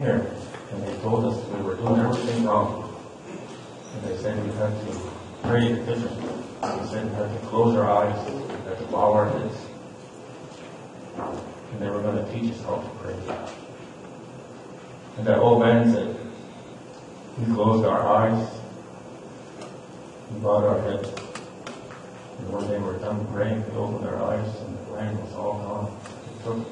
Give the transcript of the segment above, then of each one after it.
here, and they told us we were doing everything wrong. And they said we had to pray differently. They said we had to close our eyes, we had to bow our heads. And they were going to teach us how to pray. And that old man said, we closed our eyes, we bowed our heads. And when they were done praying, we opened our eyes, and the land was all gone. It took it.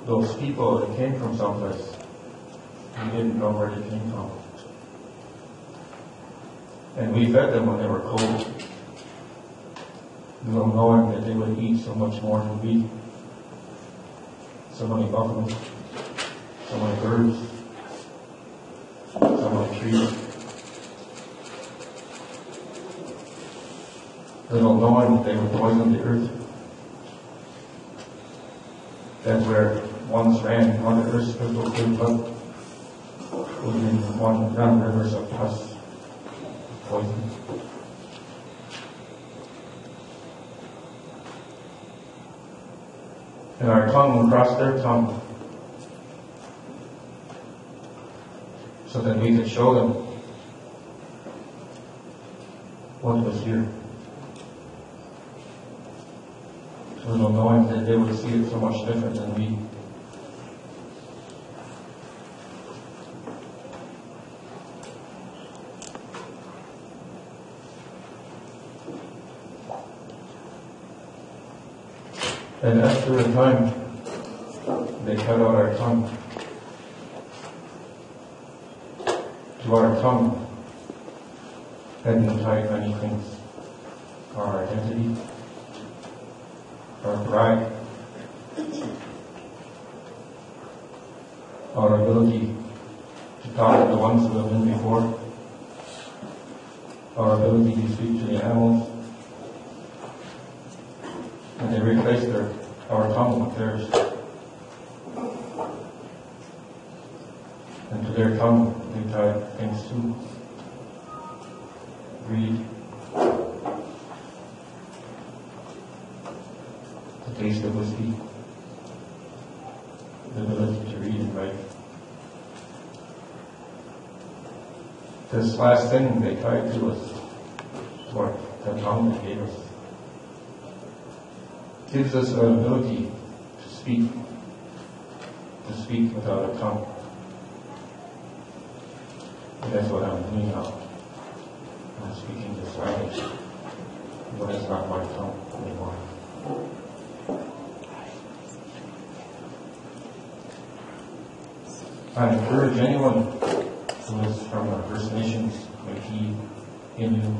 Those people that came from someplace, we didn't know where they came from. And we fed them when they were cold, little knowing that they would eat so much more than we. So many buffaloes, so many birds, so many trees. Little knowing that they would poison the earth. That's where once ran one of the earth's crystal clear blood was in one run rivers of pus, poison. And our tongue crossed their tongue so that we could show them what was here. Little knowing that they would see it so much different than we. And after a time, they cut out our tongue. To our tongue had been tied many things. Our identity, our pride, our ability to talk to the ones who have been before, our ability to speak to the animals, and they replaced our tongue with theirs. And to their tongue they tied things too. Greed, the taste of whiskey, the ability to read and write. This last thing they tied to us, what the tongue they gave us, gives us an ability to speak without a tongue. And that's what I'm doing now. I'm speaking this language, but it's not my tongue anymore. I encourage anyone who is from the First Nations, Métis, Innu,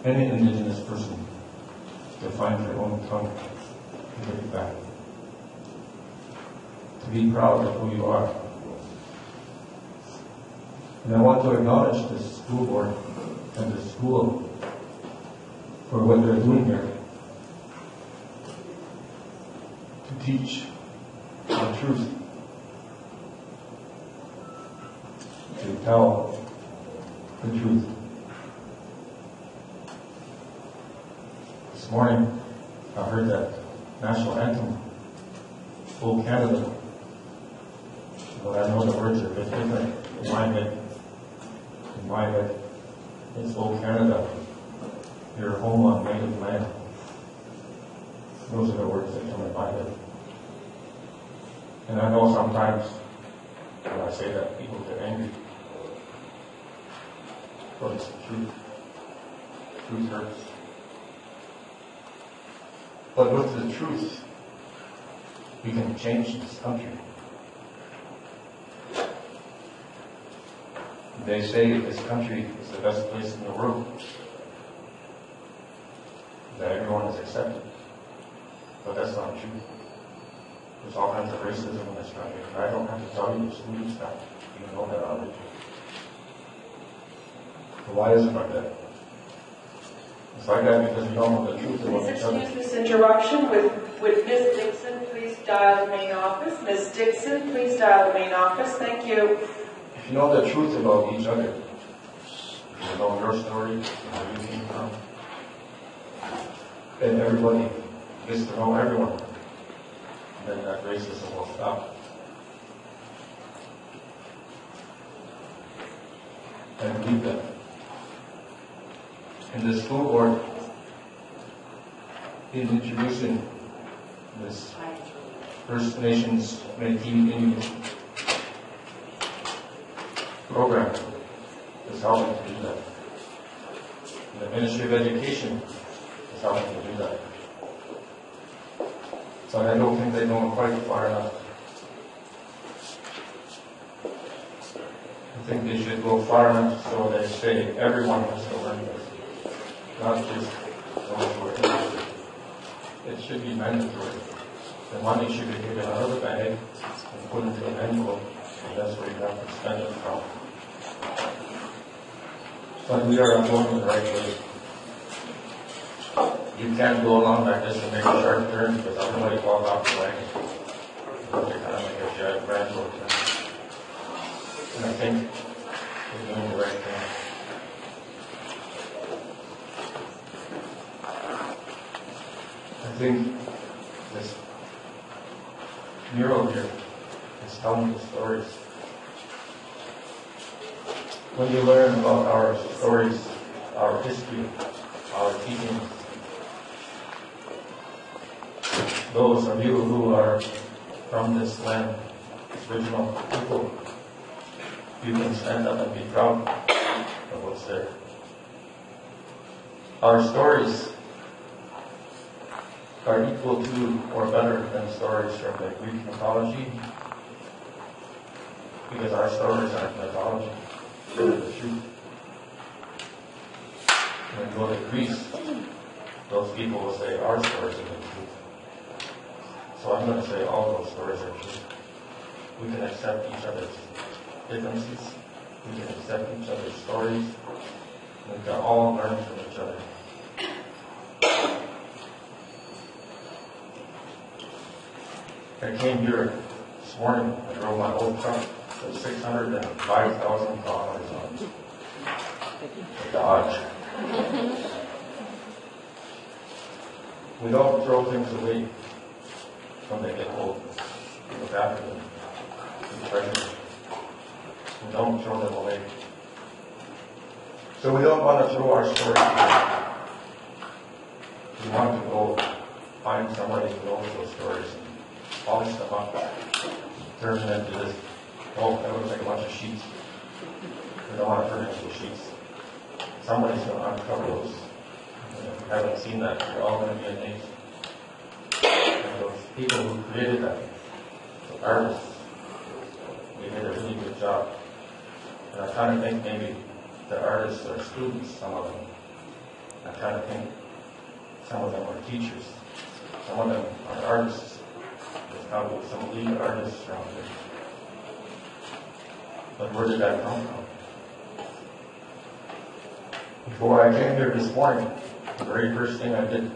any indigenous person to find their own tongue and give it back. To be proud of who you are. And I want to acknowledge the school board and the school for what they're doing here. To teach the truth. To tell the truth. This morning, I heard that national anthem, "O Canada." But I know the words are a bit different in my head. In my head, it's "O Canada, your home on native land." Those are the words that come in my head. And I know sometimes when I say that, people get angry. But it's the truth. Truth hurts. But with the truth, we can change this country. They say this country is the best place in the world, that everyone is accepted. But that's not true. There's all kinds of racism in this country. I don't have to tell you, the students that. You know that already. But why is it like that? It's like that because we don't know the truth about each other. Excuse this interruption. Would Ms. Dixon please dial the main office? Ms. Dixon, please dial the main office. Thank you. If you know the truth about each other, if you know your story, where you came from, and everybody gets to know everyone, then that racism will stop. I believe that. And the school board is introducing this First Nations Métis Indian program is helping to do that. And the Ministry of Education is helping to do that. So I don't think they go quite far enough. I think they should go far enough so they say everyone has to learn this, not just those who are interested. It should be mandatory. The money should be taken out of the bag and put into an envelope, and that's where you have to spend it from. But we are not going in the right way. You can't go along like this and make a sharp turn because everybody falls off the wagon. You're kind of like a giant railroad turn. And I think we're doing the right thing. I think this mural here is telling the stories. When you learn about our stories, our history, our teachings, those of you who are from this land, this original people, you can stand up and be proud of what's there. Our stories are equal to or better than stories from the Greek mythology, because our stories aren't mythology, they're the truth. When you go to Greece, those people will say our stories are the truth. So I'm going to say all those stories are true. We can accept each other's differences, we can accept each other's stories, and we can all learn from each other. I came here this morning, I drove my old truck with 605,000 kilometers on it. A Dodge. We don't throw things away when they get old. We look after them. We treasure them. We don't throw them away. So we don't want to throw our stories away. We want to go find somebody who knows those stories, polish them up, turn them into this, that looks like a bunch of sheets. We don't want to turn it into sheets. Somebody's going to uncover those. And if you haven't seen that, you're all going to be amazed. And those people who created that, the artists, they did a really good job. And I kind of think maybe the artists are students, some of them. I kind of think some of them are teachers. Some of them are artists. There's probably some elite artists around here. But where did that come from? Before I came here this morning, the very first thing I did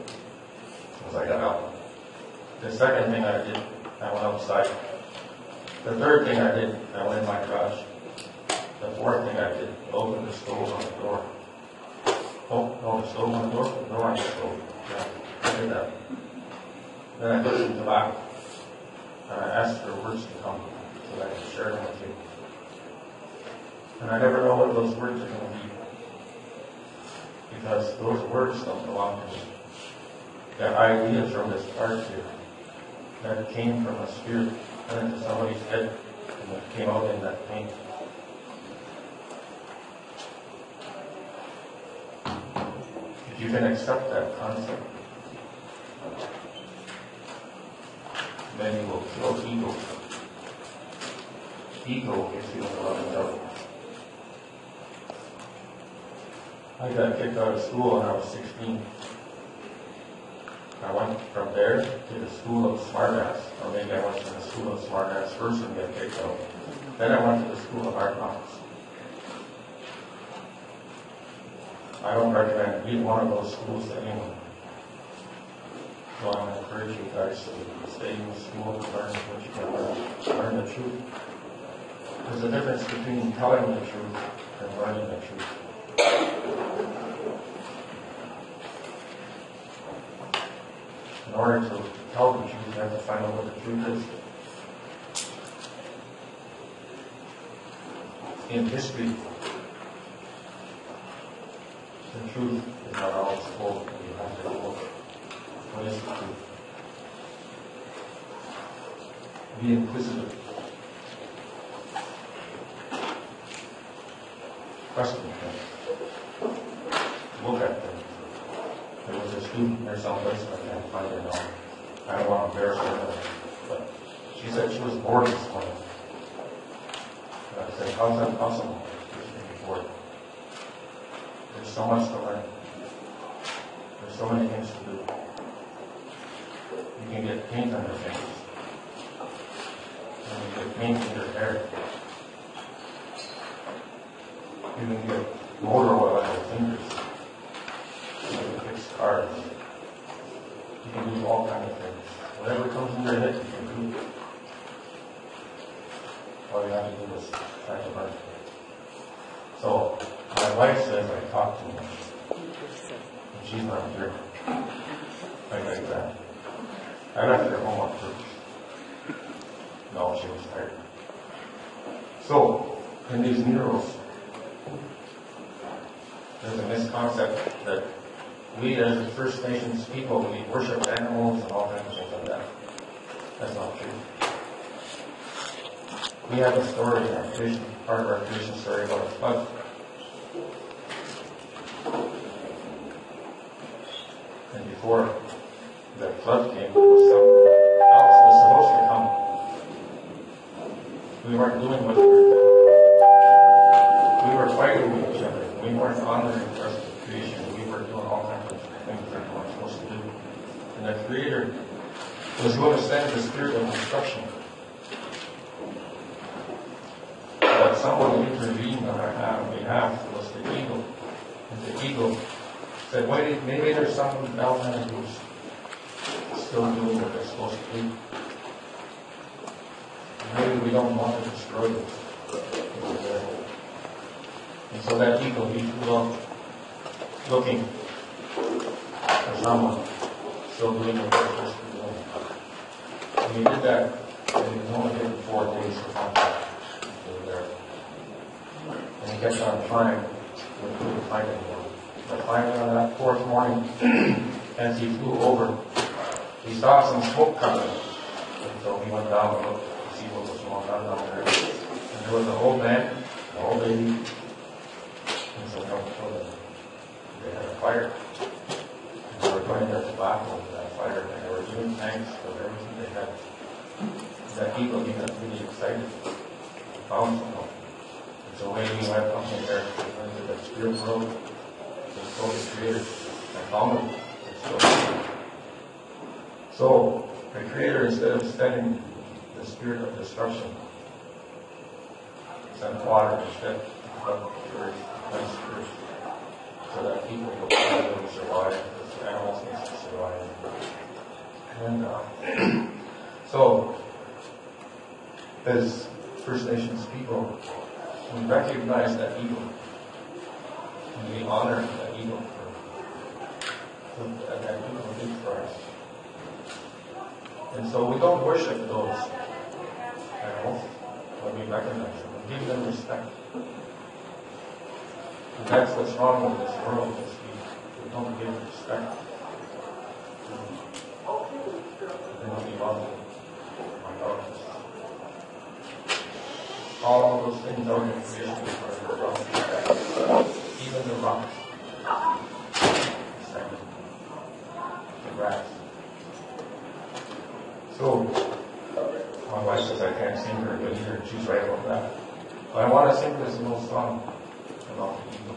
was I got up. The second thing I did, I went outside. The third thing I did, I went in my garage. The fourth thing I did, opened the stove on the door. Oh, no, the stove on the door? The door on the stove. Yeah, I did that. Then I put some tobacco. And I asked for words to come so that I could share them with you. And I never know what those words are going to be. Because those words don't belong to me. They're ideas from this art here that came from a spirit, went into somebody's head, and that came out in that paint. If you can accept that concept, then you will kill ego. Ego gets you in a lot of trouble. I got kicked out of school when I was 16. I went from there to the school of smartass, or maybe I went to the school of smartass first and got kicked out. Then I went to the school of hard knocks. I don't recommend either one of those schools to anyone. So I want to encourage you guys to stay in the school to learn what you can learn the truth. There's a difference between telling the truth and learning the truth. order to tell the truth, you have to find out what the truth is. In history, the truth is not always told, and you have to look. What is the truth? Be inquisitive. Question things. Look at things. There was a student there someplace, I can't find it now. I don't want to embarrass her, but she said she was bored this morning. And I said, how's that possible? She can be bored. There's so much to learn. There's so many things to do. You can get paint on your fingers. You can get paint in your hair. You can get motor oil on your fingers. You can fix cars. You can do all kinds of things. Whatever comes in your head, you can do. All you have to do is try to learn. So, my wife says I talk too much. And she's not here. Like that. I left her home on purpose. No, she was tired. So, in these murals, there's a misconcept that we as the First Nations people, we worship animals and all kinds of things like that. That's not true. We have a story in our creation, part of our creation story about a flood. And before the flood came, something else was supposed to come. We weren't doing what we were doing. We were fighting with each other. We weren't honoring the rest of the creation. We were doing all kinds of things that we weren't supposed to do. And the Creator was going to send the spirit of destruction. But someone intervened on our behalf was the eagle. And the eagle said, wait, maybe there's someone else who's still doing what they're supposed to do. Maybe we don't want to destroy it. And so that eagle, he flew up looking for someone still doing what they're supposed to be doing. And he did that, and he was only given 4 days to find out they were there. And he kept on trying, but he couldn't find anyone. But finally on that 4th morning, as he flew over, he saw some smoke coming. And so he went down and looked to see what was going on down there. And there was an old man, an old lady, and some young children. They had a fire. And they were burning their tobacco with that fire, and they were giving thanks for everything they had. That eagle, he got really excited. He found someone. And so when he went up in there, he went to the spirit world. He told the Creator, I found him. So, the Creator, instead of sending the spirit of destruction, sent water instead of the earth, so that people will survive, because animals need to survive. And so, as First Nations people, we recognize that eagle, and we honor that eagle for that eagle did for us. And so we don't worship those animals, but we recognize them and give them respect. And that's what's wrong with this world, is we don't give respect. And we love minorities. All those things out in creation are wrong. Even the rocks, the grass. So, my wife says I can't sing her good either. She's right about that. But I want to sing this little song about the eagle.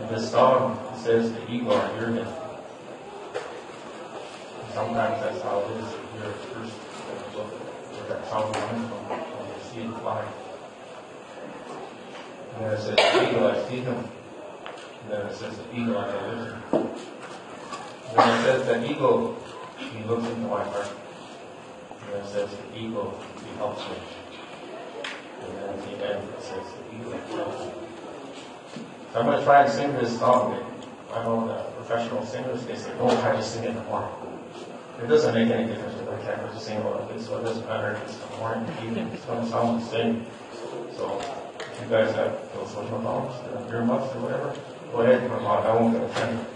And this song says the eagle are your gift. Sometimes that's how it is. You're first look where that sound comes from when you see it fly. And then it says the eagle, I see him. And then it says the eagle, I listen. And then it says the eagle, he looks into my heart. And then it says the eagle, he helps me. And then at the end it says the eagle helps me. So I'm going to try and sing this song. I know the professional singers, they say, don't try to sing it more. It doesn't make any difference if I can't put the same oil, so it doesn't matter if it's morning, evening, it's going to sound the same. So if you guys have philosophical problems, earmuffs or whatever, go ahead, I won't get offended.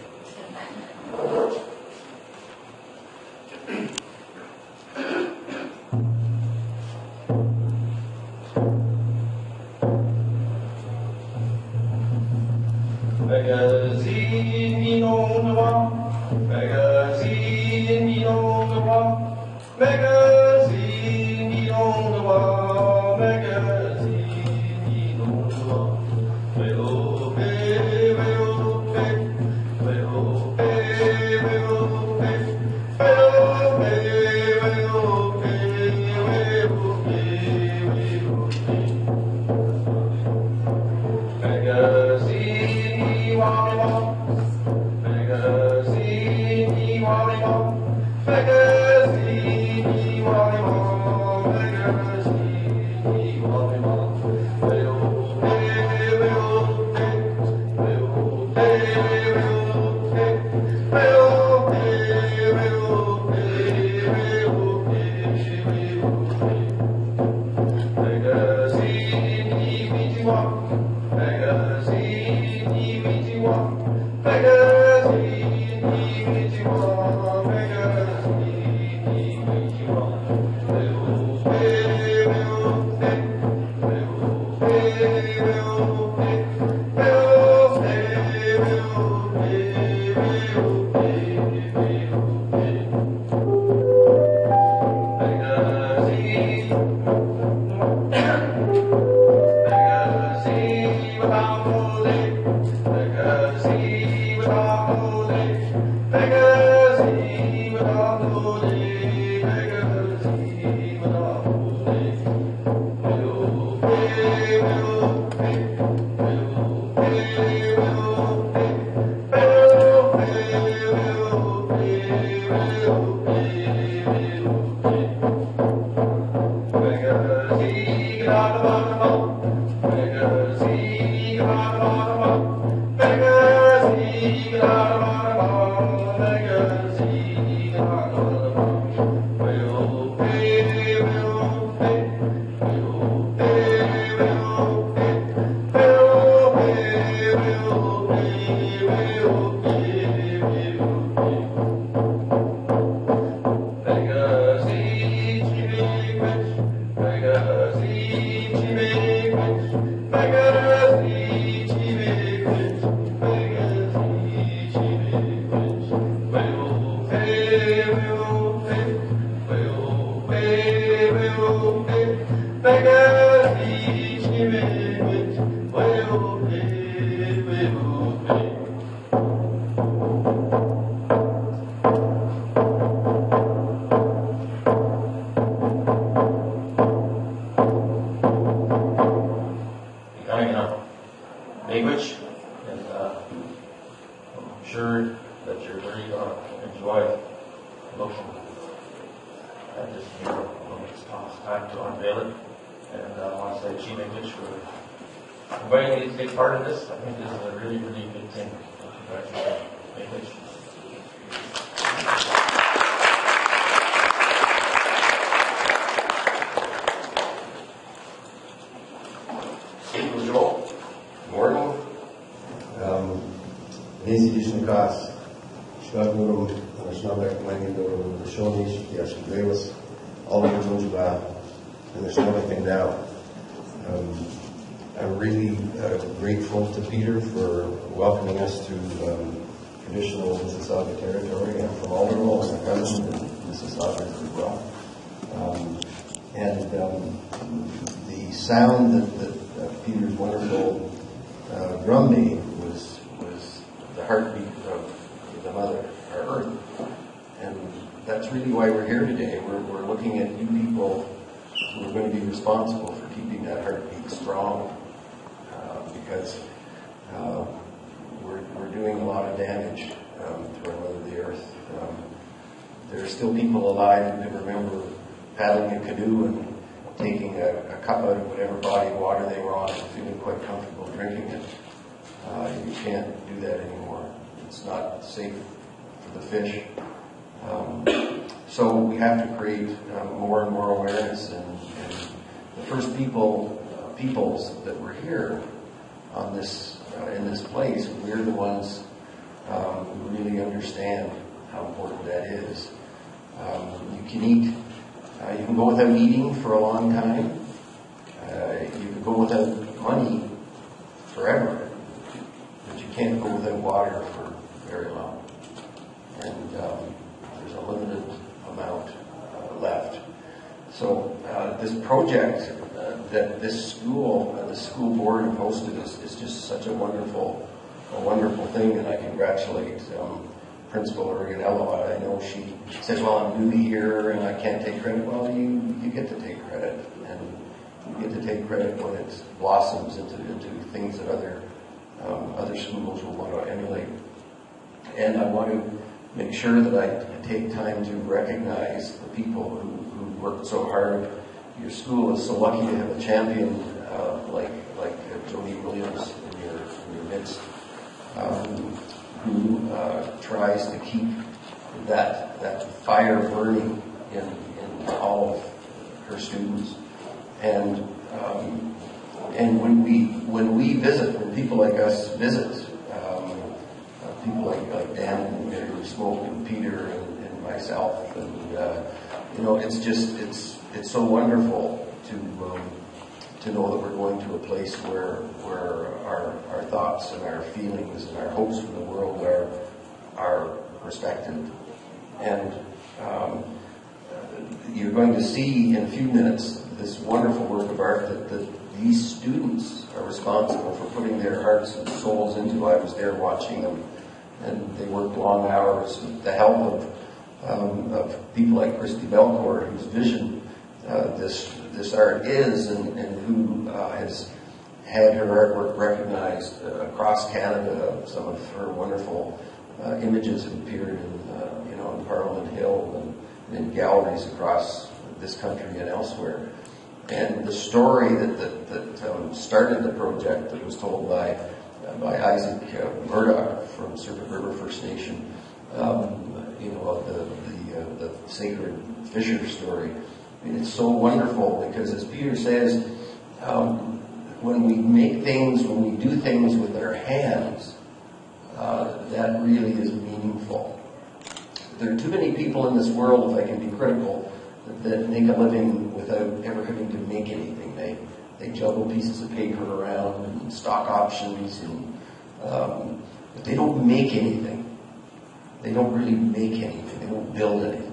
Language, and I'm sure that you're very enjoy looking at this mural when it's time to unveil it. And I want to say H.O.M.E for inviting me to take part in this. I think this is a really, really good thing. Congratulations. Nezi Dishnikas, Shnagurum, Shnabek Mangido, the Shonish, the Ashigrewas, all of the Ojibway, and there's another thing now. I'm really grateful to Peter for welcoming us to traditional Mississauga territory and from all the roles in the government and Mississauga as well. The sound that Peter's wonderful drum made was the heartbeat of the mother, our earth. And that's really why we're here today. We're looking at you people who are going to be responsible for keeping that heartbeat strong, because we're doing a lot of damage to our mother, the earth. There are still people alive who can remember paddling a canoe and taking a cup out of whatever body of water they were on and feeling quite comfortable drinking it. You can't do that anymore. It's not safe for the fish. So we have to create more and more awareness, and the first peoples that were here on this in this place, we're the ones who really understand how important that is. You can eat, you can go without eating for a long time. You can go without money forever, but you can't go without water for very long. And there's a limited amount left. So this project that this school, the school board have hosted is just such a wonderful thing, and I congratulate Principal Organello. I know she says, well, I'm new here and I can't take credit. Well, you get to take credit, and you get to take credit when it blossoms into things that other schools will want to emulate. And I want to make sure that I take time to recognize the people who worked so hard. Your school is so lucky to have a champion like Jody Williams in your midst, who tries to keep that fire burning in all of her students. And when we visit, when people like us visit, people like Dan and Mary Smoke and Peter and myself, and it's so wonderful to know that we're going to a place where our thoughts and our feelings and our hopes for the world are respected. And you're going to see in a few minutes this wonderful work of art that these students are responsible for putting their hearts and souls into. I was there watching them, and they worked long hours with the help of people like Christy Belcourt, whose vision this art is, and who has had her artwork recognized across Canada. Some of her wonderful images have appeared in Parliament Hill and in galleries across this country and elsewhere. And the story that started the project, that was told by Isaac Murdoch from Serpent River First Nation, the sacred fisher story. I mean, it's so wonderful because, as Peter says, when we do things with our hands, that really is meaningful. There are too many people in this world, if I can be critical, that make a living without ever having to make anything. They juggle pieces of paper around and stock options, but they don't make anything. They don't really make anything. They don't build anything.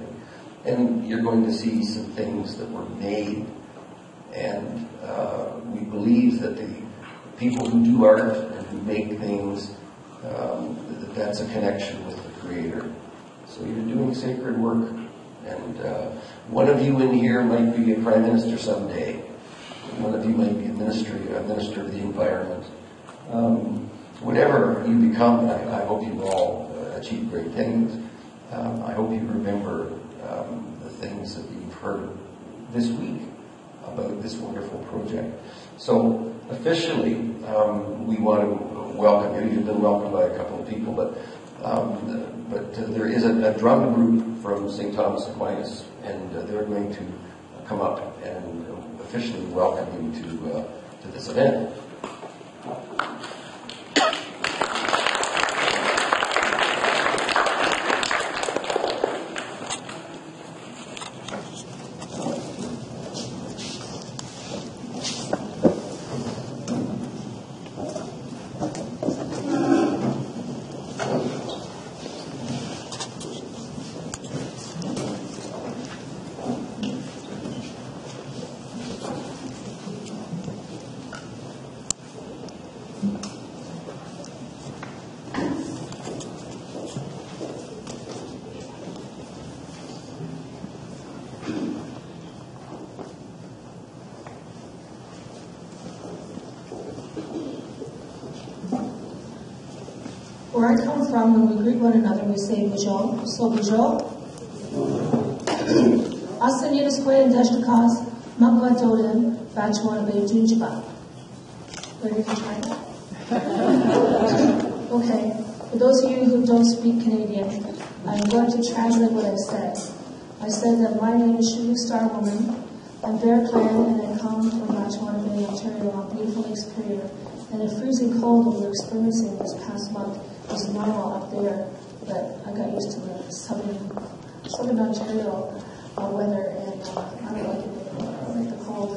And you're going to see some things that were made. And we believe that the people who do art and who make things, that's a connection with the Creator. So you're doing sacred work. And one of you in here might be a prime minister someday. One of you might be a minister of the environment. Whatever you become, I hope you all achieve great things. I hope you remember the things that you've heard this week about this wonderful project. So officially, we want to welcome you. You've been welcomed by a couple of people, but there is a drum group from St. Thomas Aquinas, and they're going to come up and officially welcome you to this event. Where I come from, when we greet one another, we say bonjour, so bonjour. Asaninas Quayan Deshtakas, Magwa Doden, Bachwana Bay Junjiba. Ready to try that? Okay. For those of you who don't speak Canadian, I'm going to translate what I've said. I said that my name is Shooting Star Woman. I'm Bear Clan, and I come from H.O.M.E, Ontario on beautiful Lake Superior. And the freezing cold that we're experiencing this past month is normal up there, but I got used to the southern Ontario weather, and I don't like it anymore. I like the cold.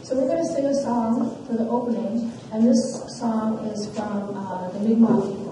So we're going to sing a song for the opening, and this song is from the Mi'kmaq people.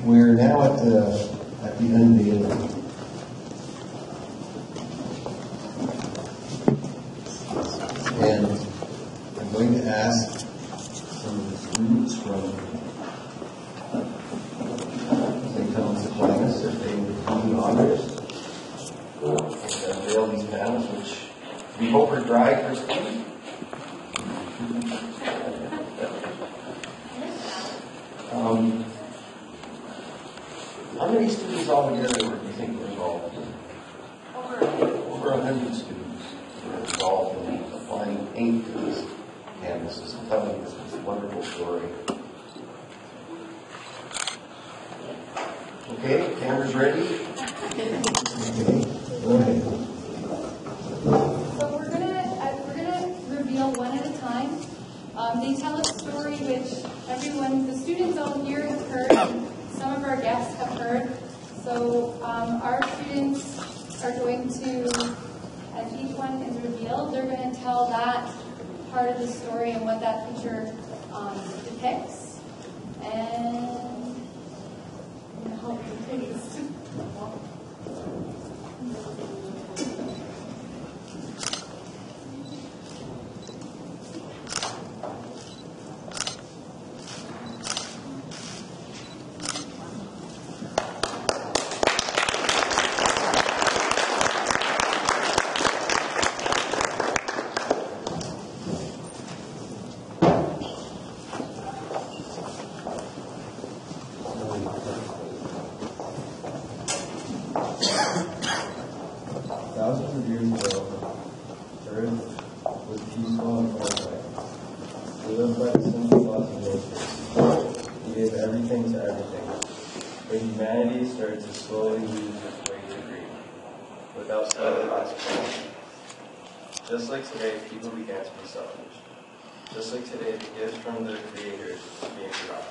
We're now at the Unveiling. And I'm going to ask some of the students from St. Thomas Aquinas if they would do the honors and unveil these panels, which we hope are dry, Christine. How many students altogether do you think were involved? Over 100 students were involved in applying paint to these canvases and telling us this wonderful story. Okay, cameras ready? Okay, go ahead. So we're gonna reveal one at a time. They tell a story which the students all here have heard, and some of our guests have heard. So our students are going to, as each one is revealed, they're going to tell that part of the story and what that picture depicts. And I'm going to help you, please. Thousands of years ago, Earth was peaceful and forthright. We lived by the simple laws of nature. We gave everything to everything. But humanity started to slowly lose its way to greed, without slightly consequence. Just like today, people began to be selfish. Just like today, the gifts from their creators being forgotten.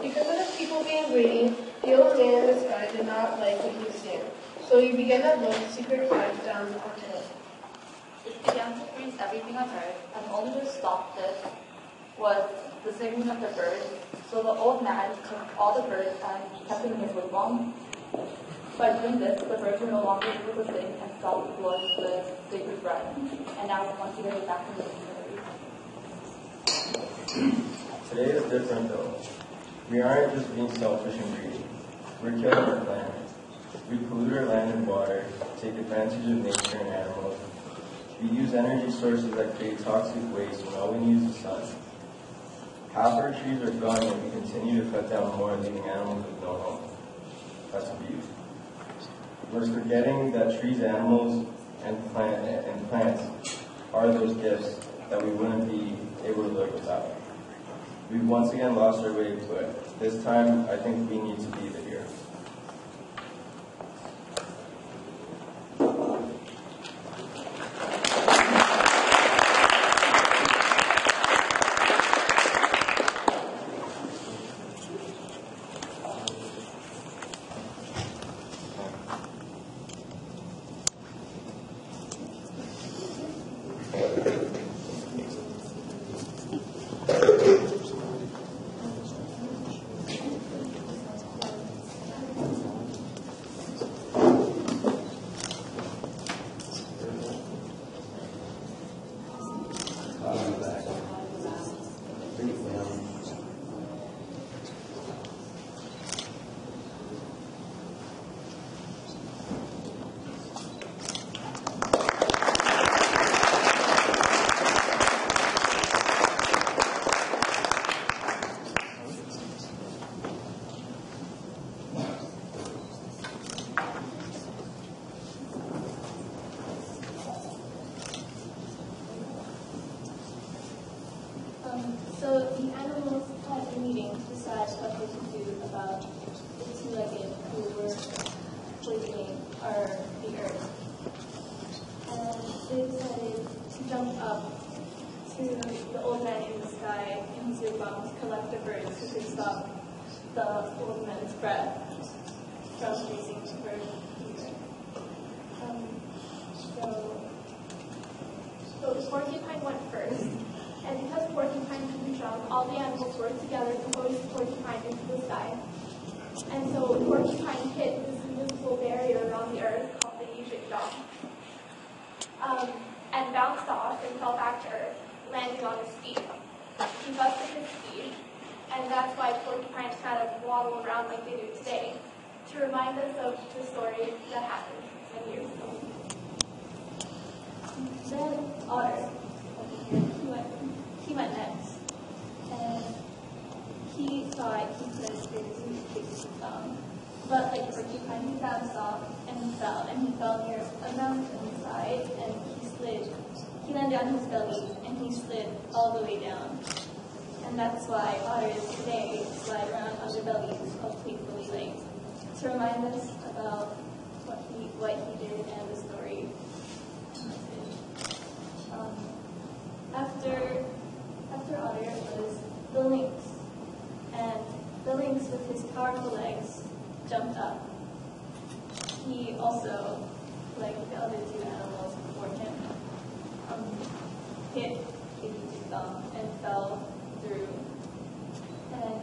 Because of the people being greedy, the old man in the sky did not like what he was seeing. So he began to look secret crimes down onto him. It began to freeze everything on earth, and the only way to stop this was the singing of the birds. So the old man took all the birds and kept them in his wigwam. By doing this, the birds were no longer able to sing and stopped the blood with the sacred breath. And now we want to get it back into the community. Today is different though. We aren't just being selfish and greedy. We're killing our planet. We pollute our land and water, take advantage of nature and animals. We use energy sources that create toxic waste when all we need is the sun. Half our trees are gone and we continue to cut down more, leaving animals with no home. That's abuse. We're forgetting that trees, animals, and plants are those gifts that we wouldn't be able to live without. We've once again lost our way to it. This time, I think we need to be the heroes. So the animals had a meeting to decide what they should do about the two-legged who were poisoning the earth. And they decided to jump up to the old man in the sky in his wigwam to collect the birds who could stop the old man's breath from freezing the bird. So the porcupine went first. And because porcupine could be strong, all the animals worked together to hoist porcupine into the sky. And so porcupine hit this invisible barrier around the earth called the H.O.M.E, and bounced off and fell back to earth, landing on his feet. He busted his feet, and that's why porcupines kind of waddle around like they do today, to remind us of the story that happened many years ago. Then Otter. He went next, and he thought he could seriously fix his thumb. But like porcupine, he bounced off and he fell near a mountainside, and he slid. He landed on his belly, and he slid all the way down. And that's why otters today slide around on their bellies completely late, to remind us about what he did and the story. After Otter was the lynx, and the lynx with his powerful legs jumped up. He also, like the other two animals before him, hit the thumb and fell through. And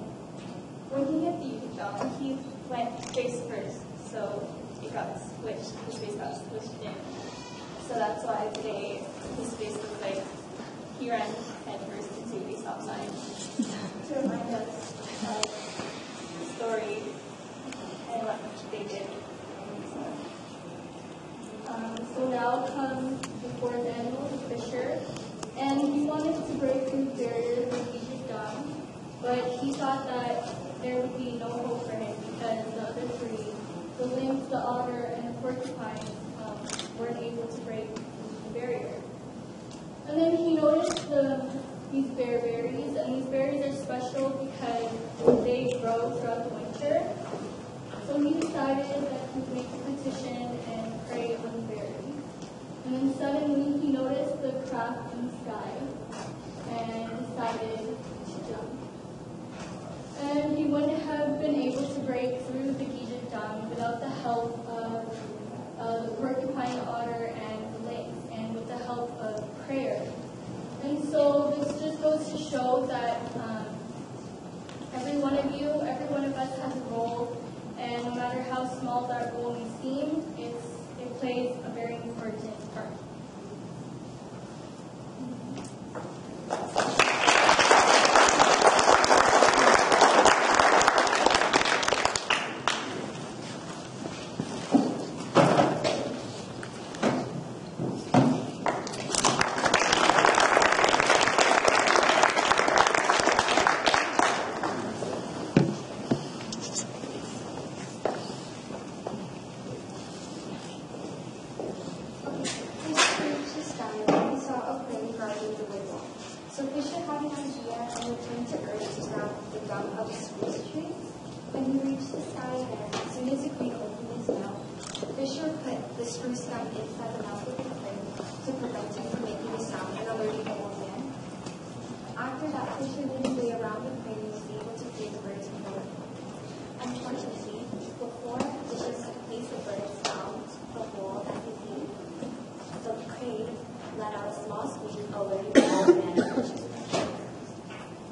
when he hit the thumb, he went face first, so it got squished. His face got squished in. So that's why today his face looks like he ran head first into a stop sign, to remind us of the story and what they did. So now comes the fourth animal, the fisher, and he wanted to break through the barrier that he had done, but he thought that there would be no hope for him because the other three, the lynx, the otter, and the porcupine, weren't able to break the barrier. And then he noticed these bearberries, and these berries are special because they grow throughout the winter. So he decided that he would make a petition and pray on the berries. And then suddenly he noticed the crack in the sky and decided to jump. And he wouldn't have been able to break through the Gijit Dam without the help of the porcupine otter and the lynx, and with the help of prayer. And so this just goes to show that every one of you, every one of us has a role, and no matter how small that role may seem, it plays a very important part.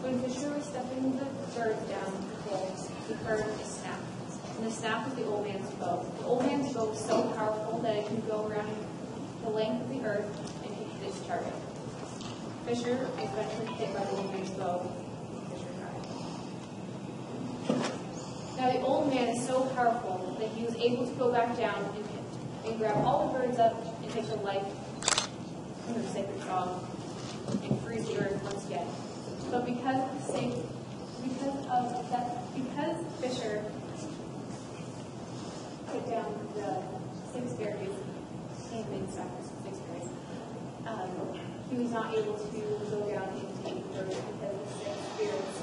When Fisher was stepping the birds down the hole, he heard a snap. And the snap was the old man's bow. The old man's bow was so powerful that it could go around the length of the earth and hit its target. Fisher is eventually hit by the old man's bow. Fisher died. Now the old man is so powerful that he was able to go back down and grab all the birds up and take the life from the sacred song and freeze the earth once again. But because Fisher put down the 6 fairies, he was not able to go down and take the birds because the 6 spirits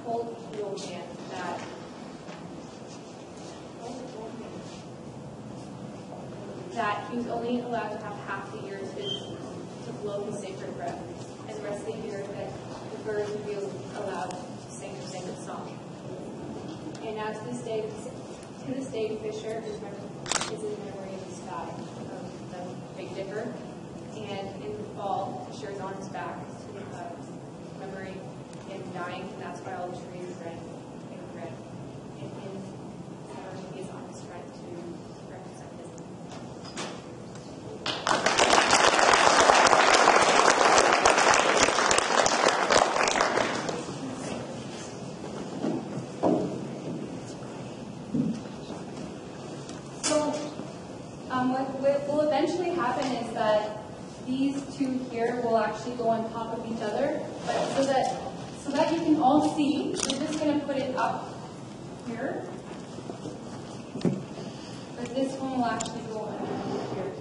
told the old man that he was only allowed to have half the year to blow his sacred breath, and the rest of the year that the birds would be allowed to sing their sacred song. And now to this day, Fisher is in memory of the sky, of the Big Dipper, and in the fall, Fisher is on his back to memory and dying, and that's why all the trees are red and red. And his memory is on his front to represent his. What will eventually happen is that these two here will actually go on top of each other, but so that you can all see, we're just going to put it up here. But this one will actually go underneath here.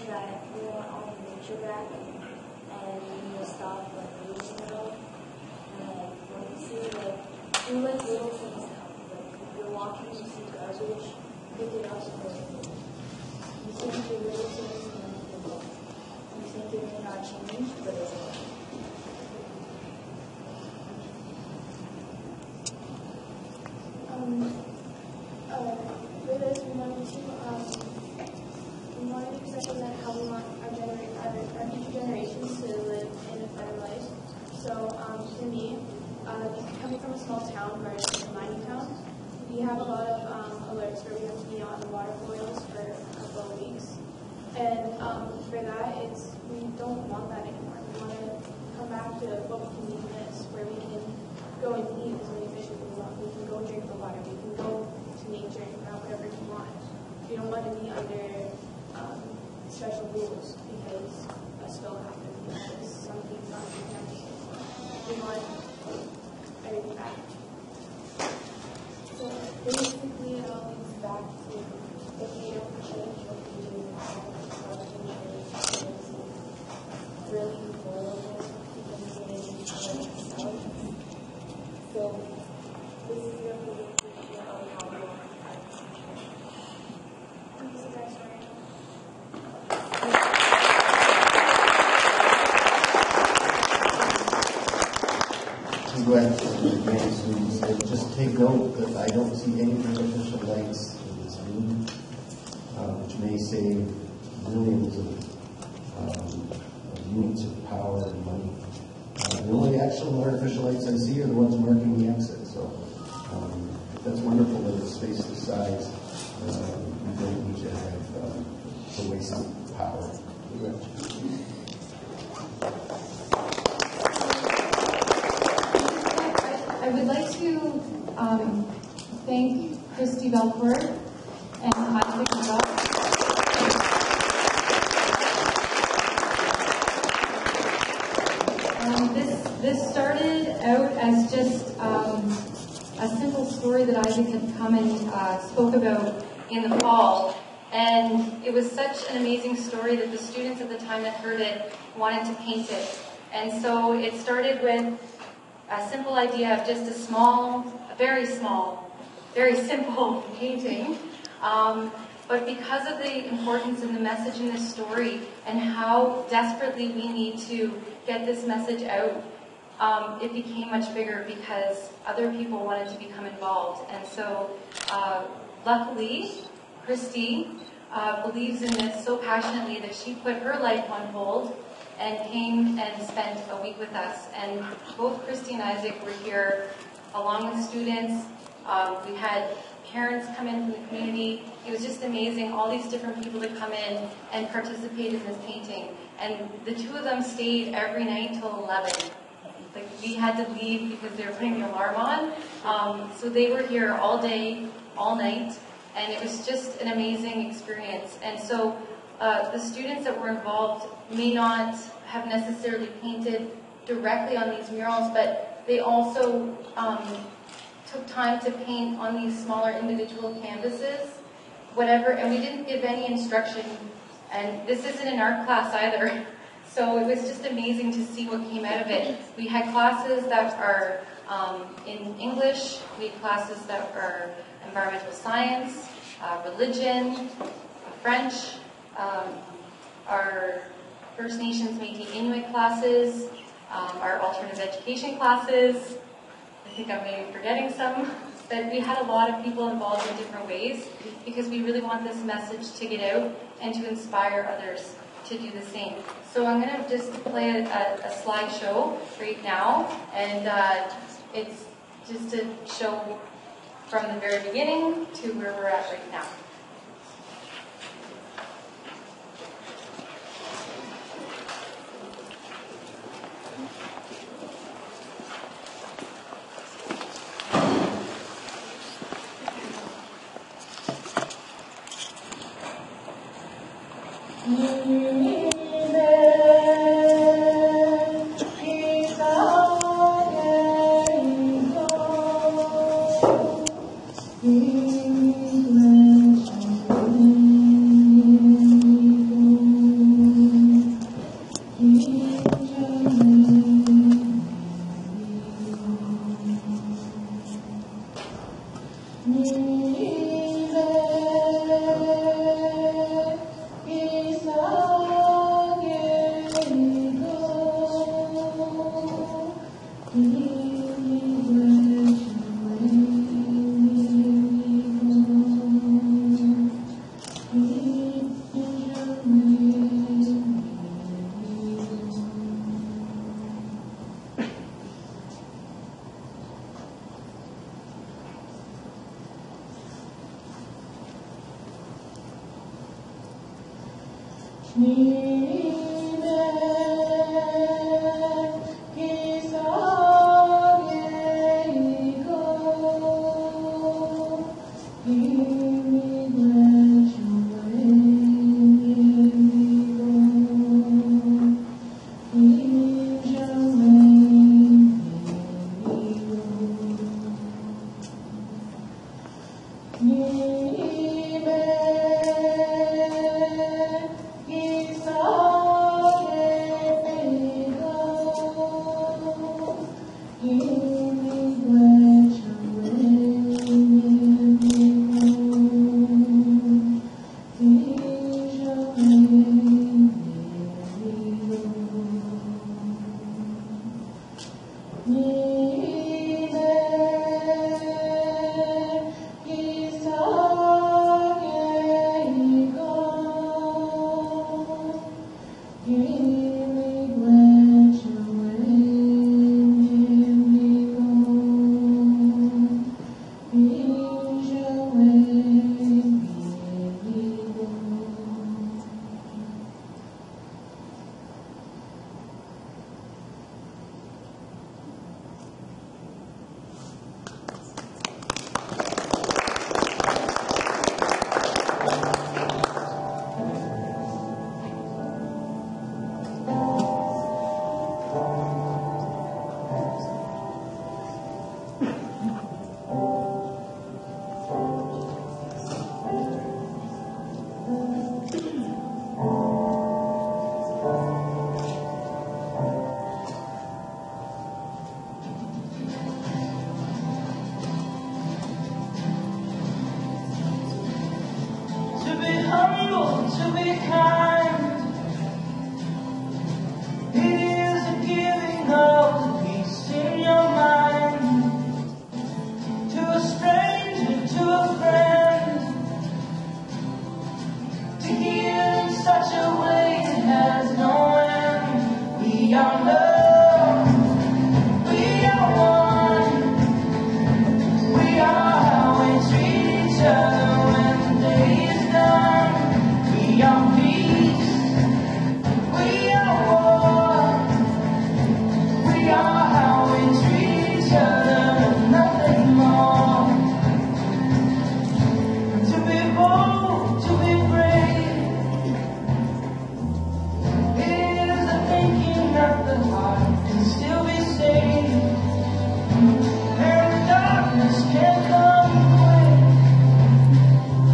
That we want all the nature back, and we need to stop losing it all. And when you see do little things now. If you're walking, you see garbage, pick it up and you think the little things and then you go. You think it may not change, but it will. For this, we wanted to represent how we want our future generations to live in a better life. So for me, coming from a small town where it's a mining town, we have a lot of alerts where we have to be on the water boils for a couple of weeks. And for that, we don't want that anymore. We want to come back to what we can do this, where we can go and eat as many fish as we want. We can go drink the water. We can go to nature and grab whatever we want. We don't want to be under special rules because that still happens because some things aren't protected. We want everything back. So basically it all leads back to if we don't change what we do now, it's really horrible because we're going to be ourselves. So this is your presentation on how we want our future. This is our story. To go ahead to students, and just take note that I don't see any artificial lights in this room, which may save millions of units of power and money. The only actual artificial lights I see are the ones marking the exit. So that's wonderful that it's space this size. We don't need to have a waste of power. I would like to thank Christy Belcourt and Isaac Mural. This started out as just a simple story that Isaac had come and spoke about in the fall. And it was such an amazing story that the students at the time that heard it wanted to paint it. And so it started with a simple idea of just a very simple painting. But because of the importance and the message in this story and how desperately we need to get this message out, it became much bigger because other people wanted to become involved. And so luckily, Christy believes in this so passionately that she put her life on hold and came and spent a week with us. And both Christy and Isaac were here along with students. We had parents come in from the community. It was just amazing, all these different people that come in and participate in this painting. And the two of them stayed every night till 11. Like, we had to leave because they were putting the alarm on. So they were here all day, all night, and it was just an amazing experience. And so the students that were involved may not have necessarily painted directly on these murals, but they also took time to paint on these smaller individual canvases, whatever, and we didn't give any instruction, and this isn't an art class either, so it was just amazing to see what came out of it. We had classes that are in English, we had classes that are environmental science, religion, French, our First Nations Métis Inuit classes, our alternative education classes. I think I'm maybe forgetting some, but we had a lot of people involved in different ways because we really want this message to get out and to inspire others to do the same. So I'm going to just play a slideshow right now, and it's just to show from the very beginning to where we're at right now. to be kind. It is the giving of the peace in your mind. To a stranger, to a friend, to give in such a way it has no end. We are love, we are one, we are how we treat each other when the day is done. We are peace, we are war, we are how we treat each other and nothing more. To be bold, to be brave, it is the thinking that the heart can still be saved. And the darkness can come away.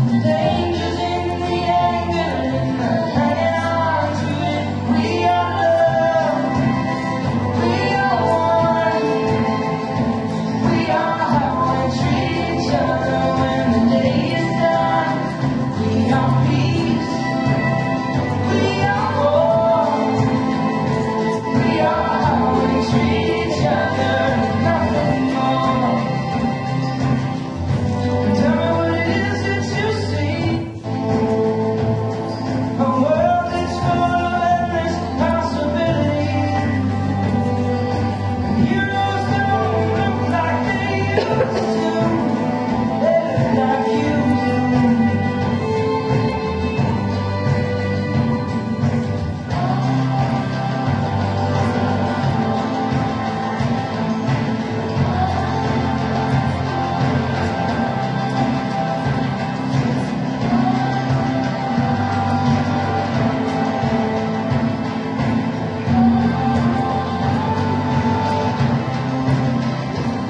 The dangers in the anger and the hanging on to it. We are love, we are one, we are how we treat each other when the day is done. We are peace, we are war, we are how we treat each other and nothing more. Tell me what it is that you see. A world that's full of endless possibilities. Heroes don't look like they used to. They look like you do.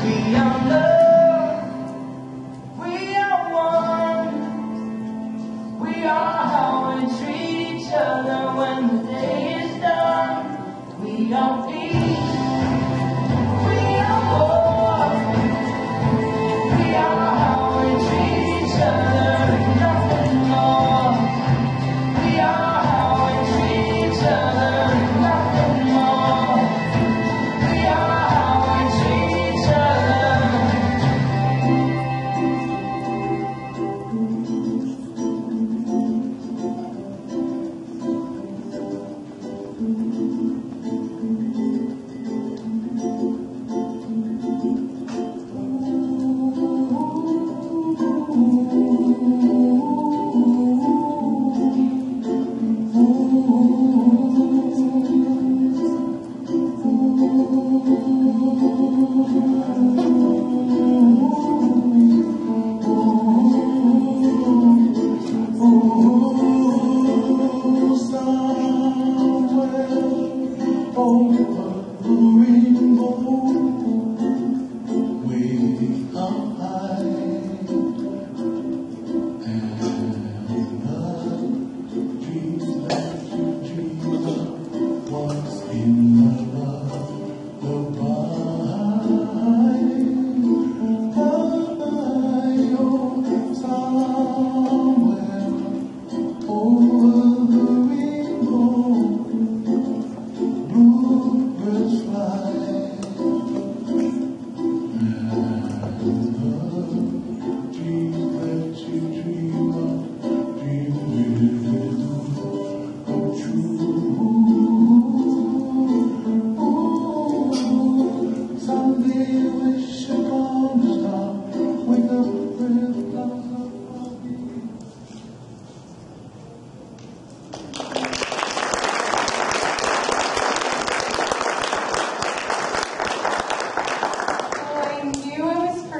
We are love, we are one, we are how we treat each other when the day is done. We are peace, we are war, we are how we treat each other and nothing more. We are how we treat each other and nothing more. We are how we treat each other.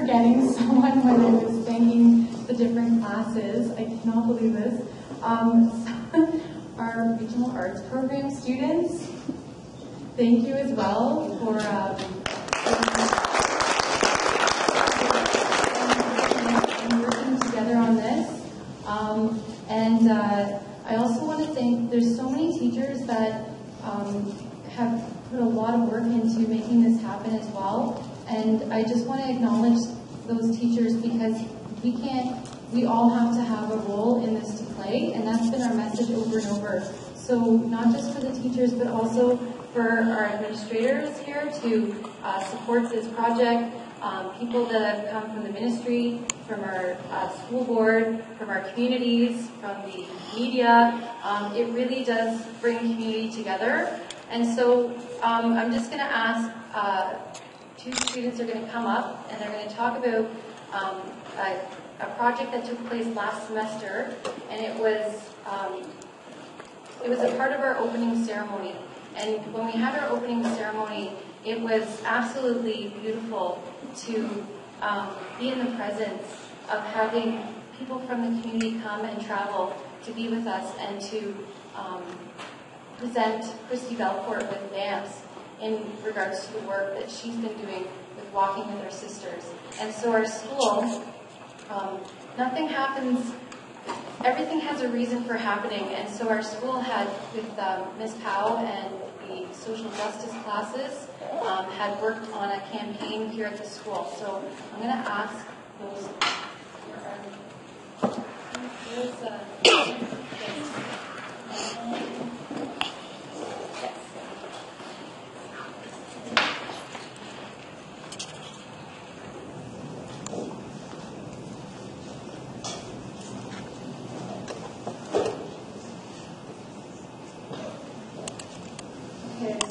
forgetting someone when I was thanking the different classes. I cannot believe this. Our regional arts program students, thank you as well for working together on this. I also want to thank, there's so many teachers that have put a lot of work into making this happen as well. And I just want to acknowledge those teachers because we can't we all have to have a role in this to play, and that's been our message over and over. So not just for the teachers, but also for our administrators here to support this project, people that have come from the ministry, from our school board, from our communities, from the media. It really does bring community together. And so I'm just going to ask, two students are going to come up and they're going to talk about a project that took place last semester, and it was a part of our opening ceremony. And when we had our opening ceremony, it was absolutely beautiful to be in the presence of having people from the community come and travel to be with us and to present Christy Belfort with dance in regards to the work that she's been doing with walking with her sisters. And so our school, nothing happens, everything has a reason for happening. And so our school had, with Ms. Powell and the social justice classes, had worked on a campaign here at the school. So I'm going to ask those.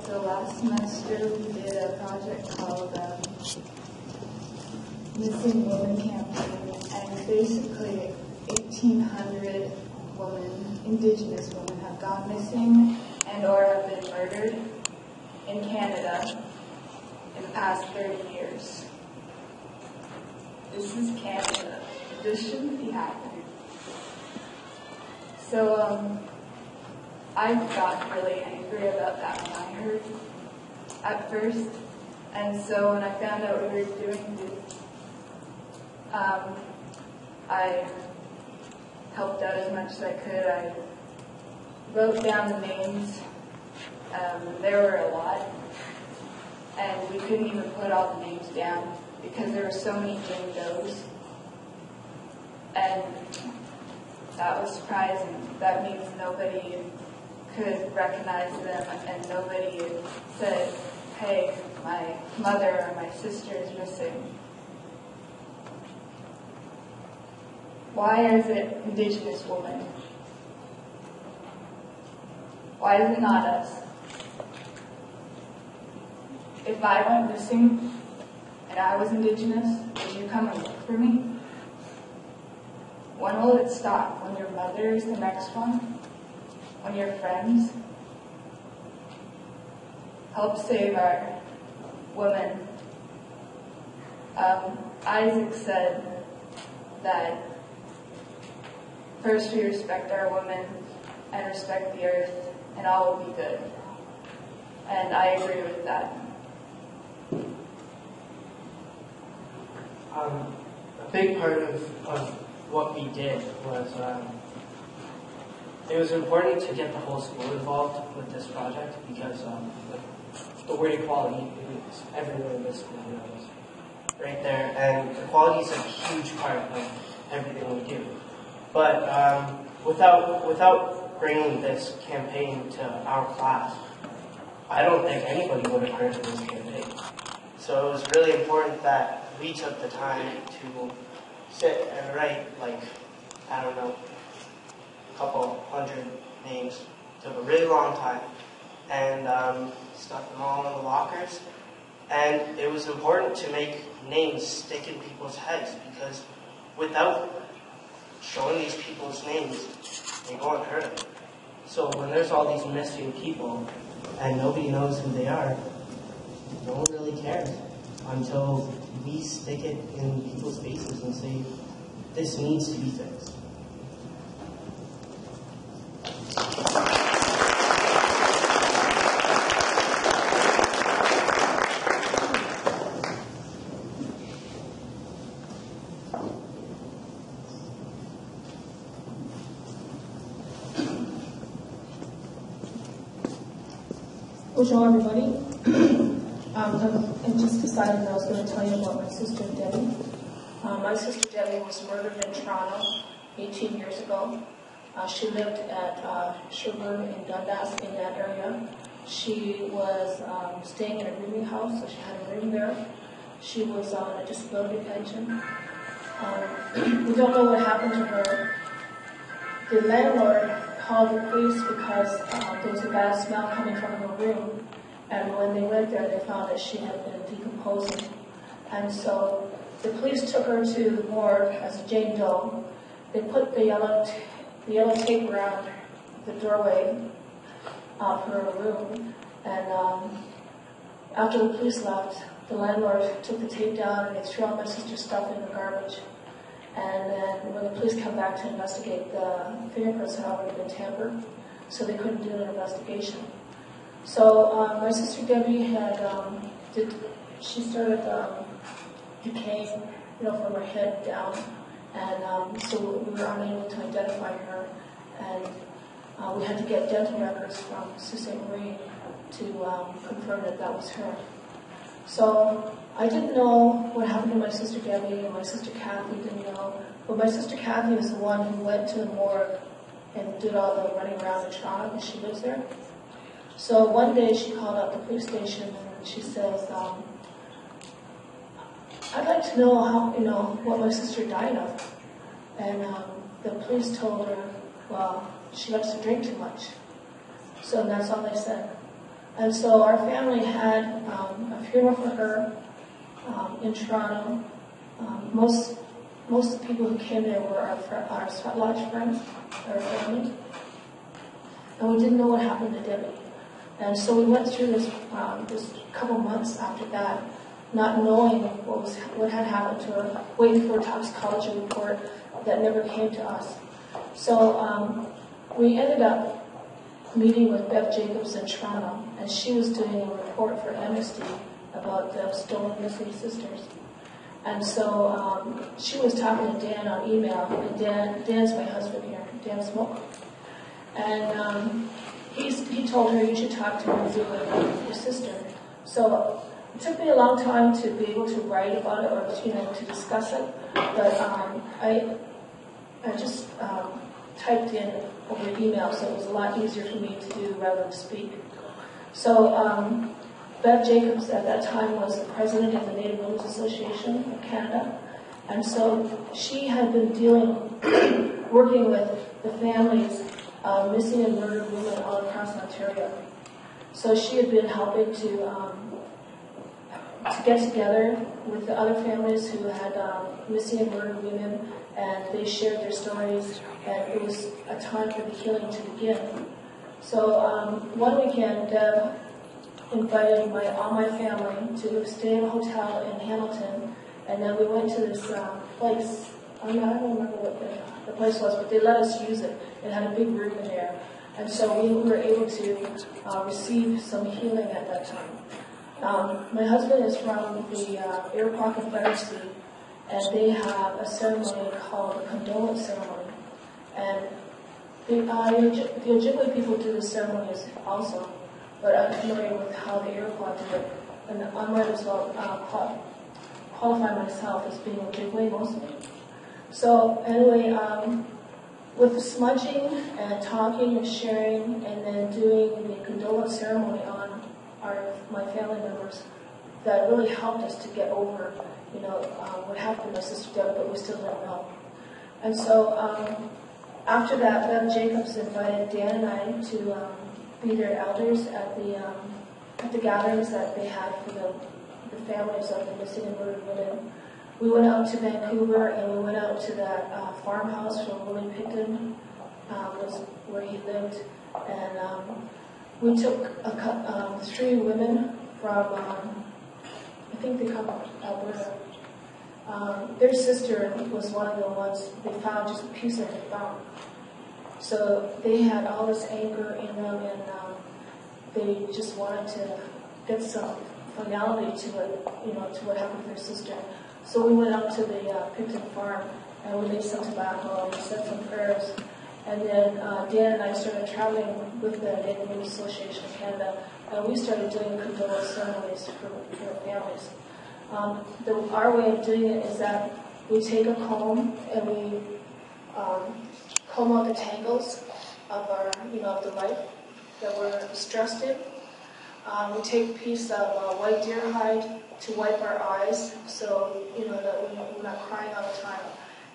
So last semester we did a project called Missing Women Campaign, and basically 1,800 women, Indigenous women, have gone missing and or have been murdered in Canada in the past 30 years. This is Canada. This shouldn't be happening. So, I got really angry about that when I heard at first, and so when I found out we were doing this, I helped out as much as I could. I wrote down the names. There were a lot, and we couldn't even put all the names down because there were so many Jane Does, and that was surprising. That means nobody could recognize them, and nobody said, hey, my mother or my sister is missing. Why is it Indigenous women? Why is it not us? If I went missing and I was Indigenous, would you come and look for me? When will it stop? When your mother is the next one? When your friends? Help save our women. Isaac said that first we respect our women and respect the earth, and all will be good. And I agree with that. A big part of what we did was it was important to get the whole school involved with this project because the word equality is everywhere in this school, it's right there, and equality is a huge part of everything we do. But without bringing this campaign to our class, I don't think anybody would have heard of this campaign. So it was really important that we took the time to sit and write, a couple hundred names. Took a really long time, and stuck them all in the lockers. And it was important to make names stick in people's heads, because without showing these people's names, they go unheard. So when there's all these missing people and nobody knows who they are, no one really cares until we stick it in people's faces and say, this needs to be fixed. Bonjour, everybody. I just decided that I was going to tell you about my sister Debbie. My sister Debbie was murdered in Toronto 18 years ago. She lived at Sherburne in Dundas in that area. She was staying in a rooming house, so she had a room there. She was on a disability pension. We don't know what happened to her. The landlord called the police because there was a bad smell coming from her room. And when they went there, they found that she had been decomposing. And so the police took her to the morgue as a Jane Doe. They put the yellow tape around the doorway of her room. And after the police left, the landlord took the tape down and they threw all my sister's stuff in the garbage. And then when the police came back to investigate, the fingerprints had already been tampered, so they couldn't do an investigation. So my sister Debbie she started decaying, from her head down, and so we were unable to identify her, and we had to get dental records from Sault Ste. Marie to confirm that that was her. So I didn't know what happened to my sister Debbie, and my sister Kathy didn't know, but my sister Kathy is the one who went to the morgue and did all the running around in Toronto, and she lives there. So one day she called up the police station and she says, I'd like to know how, what my sister died of. And the police told her, well, she likes to drink too much. So that's all they said. And so our family had a funeral for her in Toronto. Most of the people who came there were our Sweat Lodge friends, our family. And we didn't know what happened to Debbie. And so we went through this couple months after that, not knowing what had happened to her, waiting for a toxicology report that never came to us. So we ended up meeting with Bev Jacobs in Toronto, and she was doing a report for Amnesty about the stolen missing sisters. And so she was talking to Dan on email, and Dan's my husband here, Dan Smoke. And he told her, you should talk to Lindsay with your sister. So it took me a long time to be able to write about it or to discuss it, but I just typed in over email, so it was a lot easier for me to do rather than speak. So Bev Jacobs at that time was the president of the Native Women's Association of Canada, and so she had been working with the families of missing and murdered women all across Ontario. So she had been helping to get together with the other families who had missing and murdered women, and they shared their stories, and it was a time for the healing to begin. So one weekend, Deb invited all my family to stay in a hotel in Hamilton, and then we went to this place. I don't remember what the place was, but they let us use it. It had a big room in there. And so we were able to receive some healing at that time. My husband is from the Iroquois Confederacy, and they have a ceremony called the condolence ceremony. And the Ojibway people do the ceremonies also, but I'm familiar with how the Iroquois do it. And I might as well qualify myself as being Ojibway mostly. So anyway, with the smudging and talking and sharing and then doing the condolence ceremony on my family members, that really helped us to get over, what happened to my sister Debbie, but we still don't know. And so after that, Bev Jacobs invited Dan and I to be their elders at the gatherings that they had for the families of the missing and murdered women. We went out to Vancouver, and we went out to that farmhouse where Willie Picton was where he lived, and we took 3 women from, I think they come from Alberta. Their sister was one of the ones they found just a piece of her thumb. So they had all this anger in them, and they just wanted to get some finality to it, to what happened to their sister. So we went out to the Picton farm, and we made some tobacco, and we said some prayers. And then Dan and I started traveling with the Native Women's Association of Canada, and we started doing condolence ceremonies for families. Our way of doing it is that we take a comb and we comb out the tangles of our, of the life that we're stressed in. We take a piece of white deer hide to wipe our eyes, so that we're not crying all the time.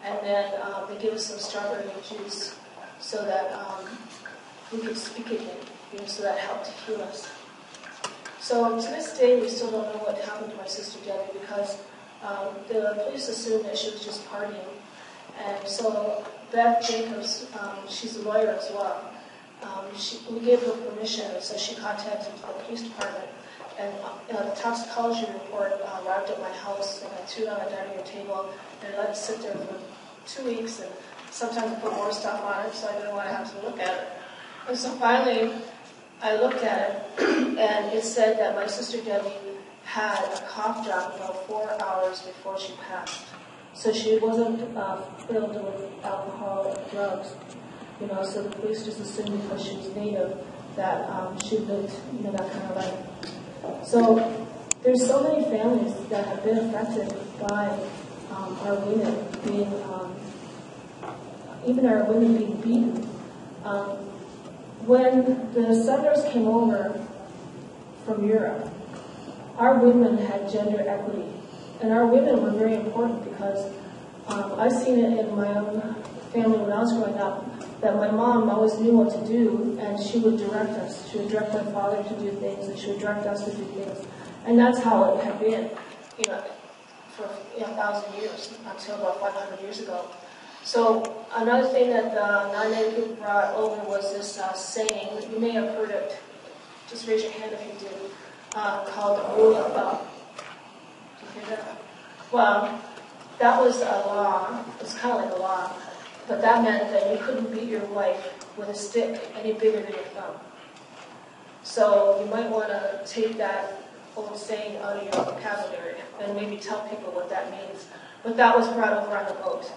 And then they give us some strawberry juice so that we could speak again. So that helped to heal us. So to this day, we still don't know what happened to my sister Debbie because the police assumed that she was just partying. And so Beth Jacobs, she's a lawyer as well. We gave her permission, so she contacted the police department. And the toxicology report arrived at my house, and I threw it on the dining room table, and I let it sit there for 2 weeks, and sometimes I put more stuff on it, so I didn't want to have to look at it. And so finally, I looked at it, and it said that my sister Debbie had a cough drop about 4 hours before she passed. So she wasn't filled with alcohol or drugs, so the police just assumed because she was Native that she lived, that kind of life. So there's so many families that have been affected by our women being, even our women being beaten. When the settlers came over from Europe, our women had gender equity. And our women were very important because I've seen it in my own family when I was growing up, that my mom always knew what to do, and she would direct us. She would direct my father to do things, and she would direct us to do things. And that's how it had been, for 1,000 years, until about 500 years ago. So another thing that the non-native people brought over was this saying, you may have heard it, just raise your hand if you did, called the Mural. Did you hear that? Well, that was a law. It's kind of like a law. But that meant that you couldn't beat your wife with a stick any bigger than your thumb. So you might want to take that old saying out of your vocabulary and maybe tell people what that means. But that was brought over on the boat.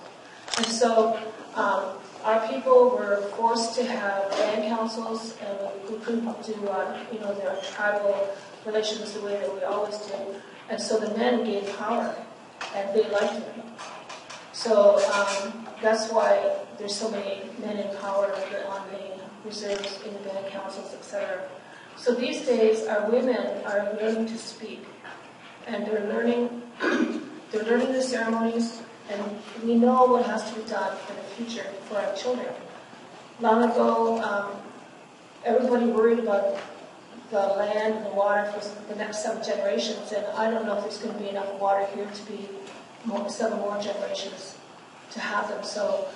And so our people were forced to have land councils, and we couldn't do their tribal relations the way that we always did. And so the men gained power, and they liked it. So that's why there's so many men in power on the reserves, in the band councils, etc. So these days, our women are learning to speak, and they're learning the ceremonies, and we know what has to be done for the future for our children. Long ago, everybody worried about the land and the water for the next 7 generations, and I don't know if there's going to be enough water here to be 7 more generations to have them. So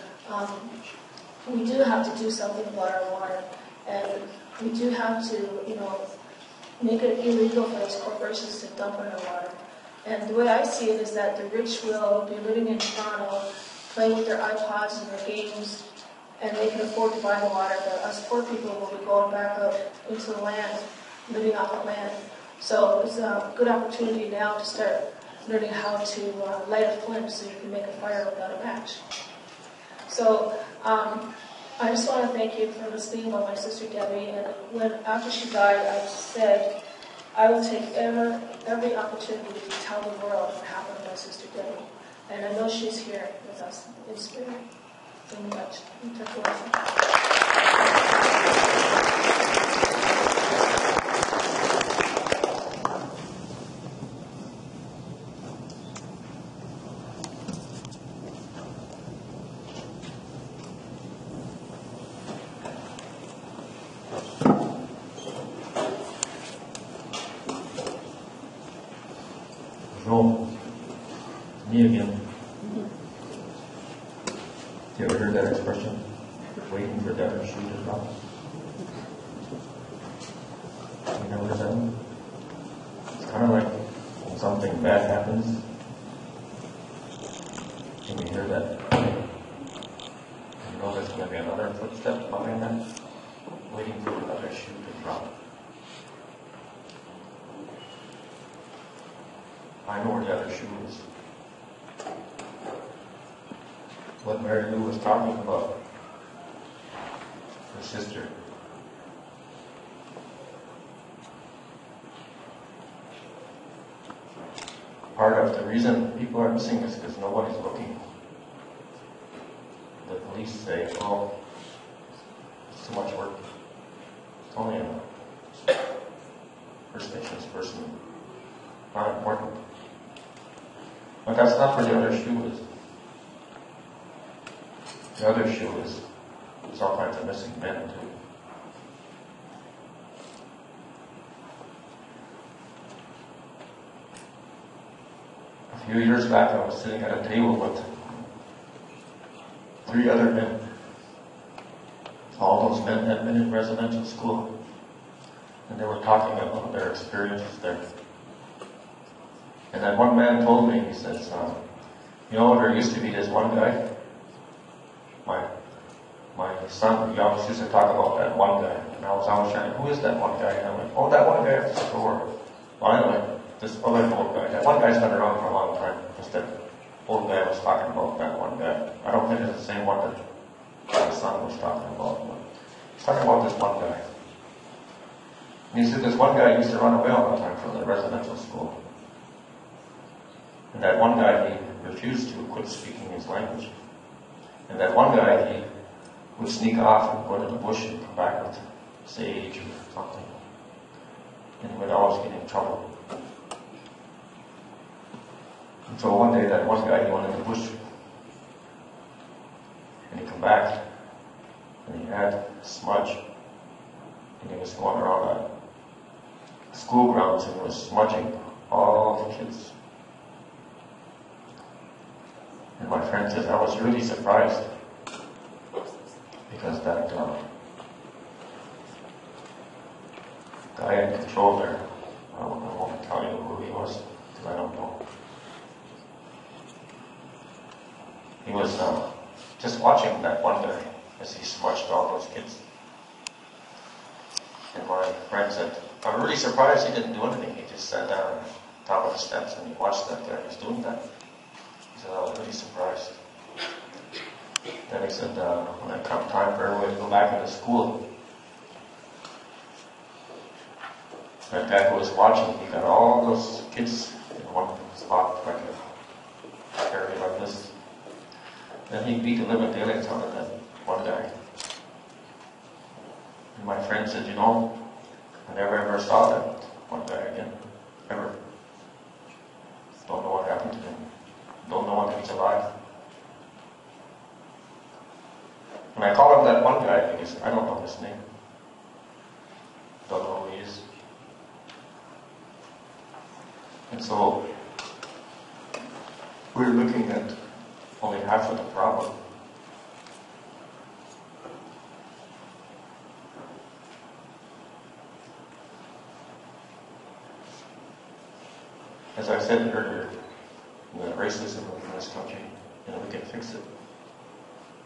we do have to do something about our water, and we do have to, make it illegal for those corporations to dump in our water. And the way I see it is that the rich will be living in Toronto, playing with their iPods and their games, and they can afford to buy the water, but us poor people will be going back out into the land, living off the land. So it's a good opportunity now to start learning how to light a flint so you can make a fire without a match. So I just want to thank you for listening about my sister Debbie. And after she died, I said I will take every opportunity to tell the world what happened to my sister Debbie. And I know she's here with us in spirit. Thank you much. Me again. You ever heard that expression? Waiting for the other shoe to drop. You know what that means? It's kind of like when something bad happens, and you hear that. You know there's going to be another footstep behind that, waiting for the other shoe to drop. I know where the other shoe is. What Mary Lou was talking about, her sister. Part of the reason people are missing is because nobody's looking. The police say, oh, it's too much work. It's only a First Nations person. Not important. But that's not where the other shoe is. The other shoe is there's all kinds of missing men too. A few years back, I was sitting at a table with 3 other men. All those men had been in residential school, and they were talking about their experiences there. And then one man told me, he says, you know, there used to be this one guy, my son, he always used to talk about that one guy, and I was always trying, who is that one guy? And I went, oh, that one guy at the store. Well, anyway, this other old guy, that one guy's been around for a long time, because that old guy was talking about that one guy. I don't think it's the same one that my son was talking about, but he's talking about this one guy. And he said this one guy used to run away all the time from the residential school. And that one guy, he refused to quit speaking his language. And that one guy, he would sneak off and go to the bush and come back with sage or something. And he would always get in trouble. And so one day, that one guy, he went in the bush. And he come back, and he had smudge. And he was going around the school grounds and was smudging all the kids. And my friend says, I was really surprised because that guy in control there, I won't tell you who he was because I don't know. He was just watching that one guy as he smudged all those kids. And my friend said, I'm really surprised he didn't do anything. He just sat down on top of the steps and he watched that guy just doing that. He said, I was really surprised. Then he said, when it come time for everybody to go back into school, that guy who was watching, he got all those kids in one spot, like an area like this. Then he beat the living daylights out of that one guy. And my friend said, you know, I never ever saw that one guy again. Ever. Don't know what happened to him. Don't know if he's alive. And I call him that one guy because I don't know his name. Don't know who he is. And so we're looking at only half of the problem. As I said earlier, the racism in this country, we can fix it.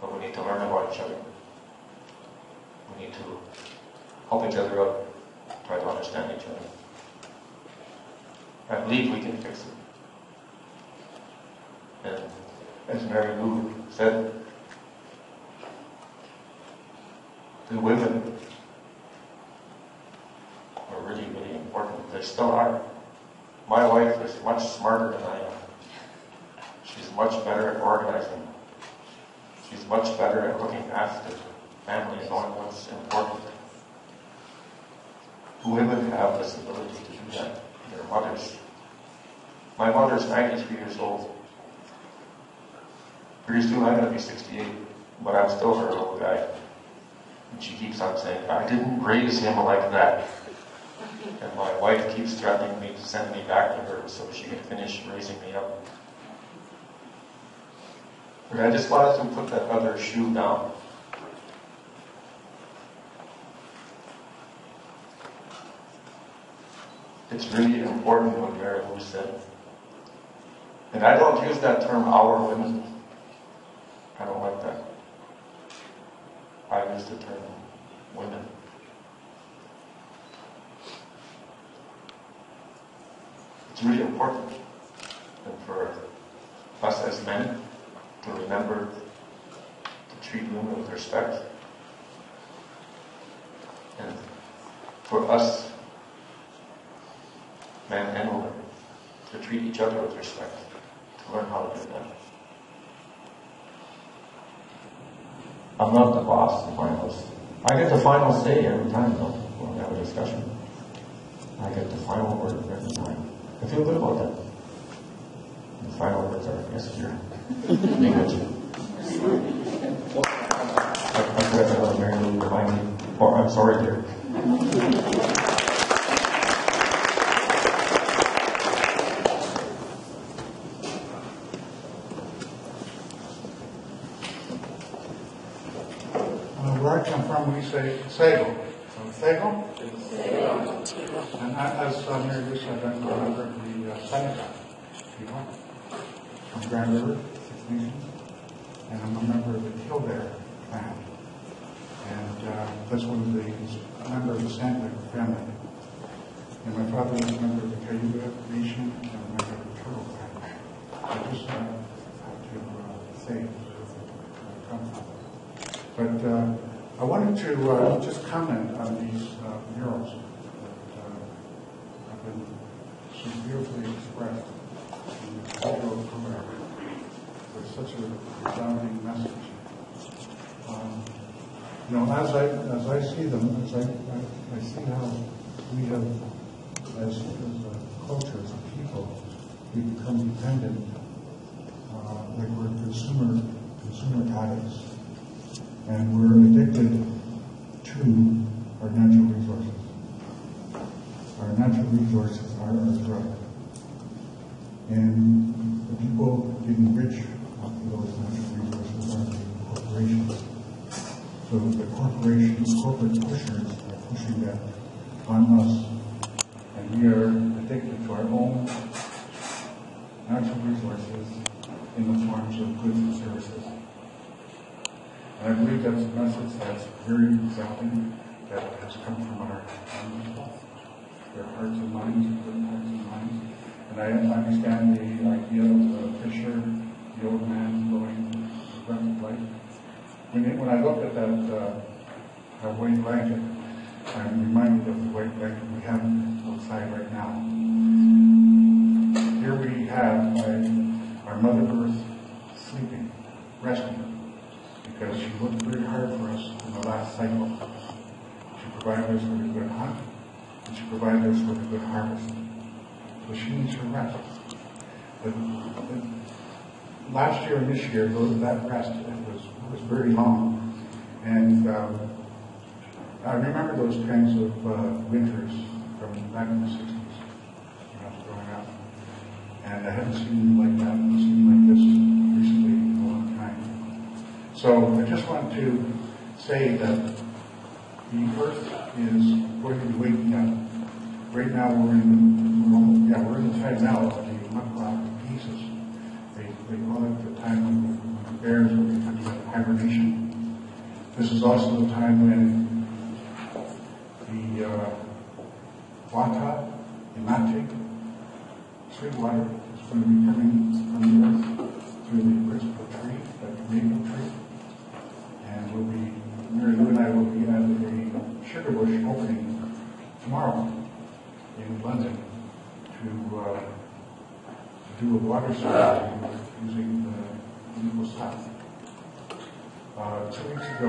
But we need to learn about each other. We need to help each other out, try to understand each other. I believe we can fix it. And as Mary Lou said, the women are really, really important. They still are. My wife is much smarter than I am. She's much better at organizing. She's much better at looking after family and knowing what's important. Women have this ability to do that. Their mothers. My mother's 93 years old. Pretty soon I'm going to be 68, but I'm still her little guy. And she keeps on saying, I didn't raise him like that. And my wife keeps threatening me to send me back to her so she can finish raising me up. But I just wanted to put that other shoe down. It's really important what Mary Lou said. And I don't use that term, our women. I don't like that. I use the term women. It's really important and for us as men to remember to treat women with respect. And for us, men and women, to treat each other with respect. learn how to do that. I'm not the boss, the finalist. I get the final say every time, though, when we have a discussion. I get the final word every time. I feel good about that. The final words are, yes, dear. English. I forgot that was Mary Lou remind me. Oh, I'm sorry, dear. Where I come from, we say Sego. So Sego? And as Mary Lou said, I'm a member of the Seneca people from Grand River, Six Nations, and I'm a member of the Kildare clan. And that's one of the member of the Sandler family. And my father was a member of the Cayuga Nation and a member of the Turtle clan. I just have to say where I come from. But I wanted to just comment on these murals that have been so beautifully expressed in the cultural program with such a resounding message. You know, as I see them, as I see how we have, as a culture, as a people, we become dependent, like we're consumer addicts. And we're addicted to our natural resources. Our natural resources are our drug. And the people getting rich off of those natural resources are the corporations. So the corporations, corporate pushers are pushing that on us. And we are addicted to our own natural resources in the forms of goods and services. And I believe that's a message that's very resounding, that has come from our their hearts and minds, And I understand the idea of the fisher, the old man blowing the breath of life. When I look at that white blanket, I'm reminded of the white blanket we have outside right now. Here we have our Mother Earth sleeping, resting. Because she worked very hard for us in the last cycle. She provided us with a good hunt, and she provided us with a good harvest. So she needs her rest. But last year and this year, that rest was very long. And I remember those kinds of winters from back in the 60s when I was growing up. And I haven't seen like that, like this recently in a long time. So I just want to say that the earth is going to be waking up. Right now we're in the time now of the muckrock pieces. They call it the time when the bears will be coming out of hibernation. This is also the time when the wata, the mate, sweet water is going to be coming from the earth through the principal tree, like the maple tree. And Mary Lou and I will be at a sugar bush opening tomorrow in London to do a water ceremony using the Nico South. 2 weeks ago,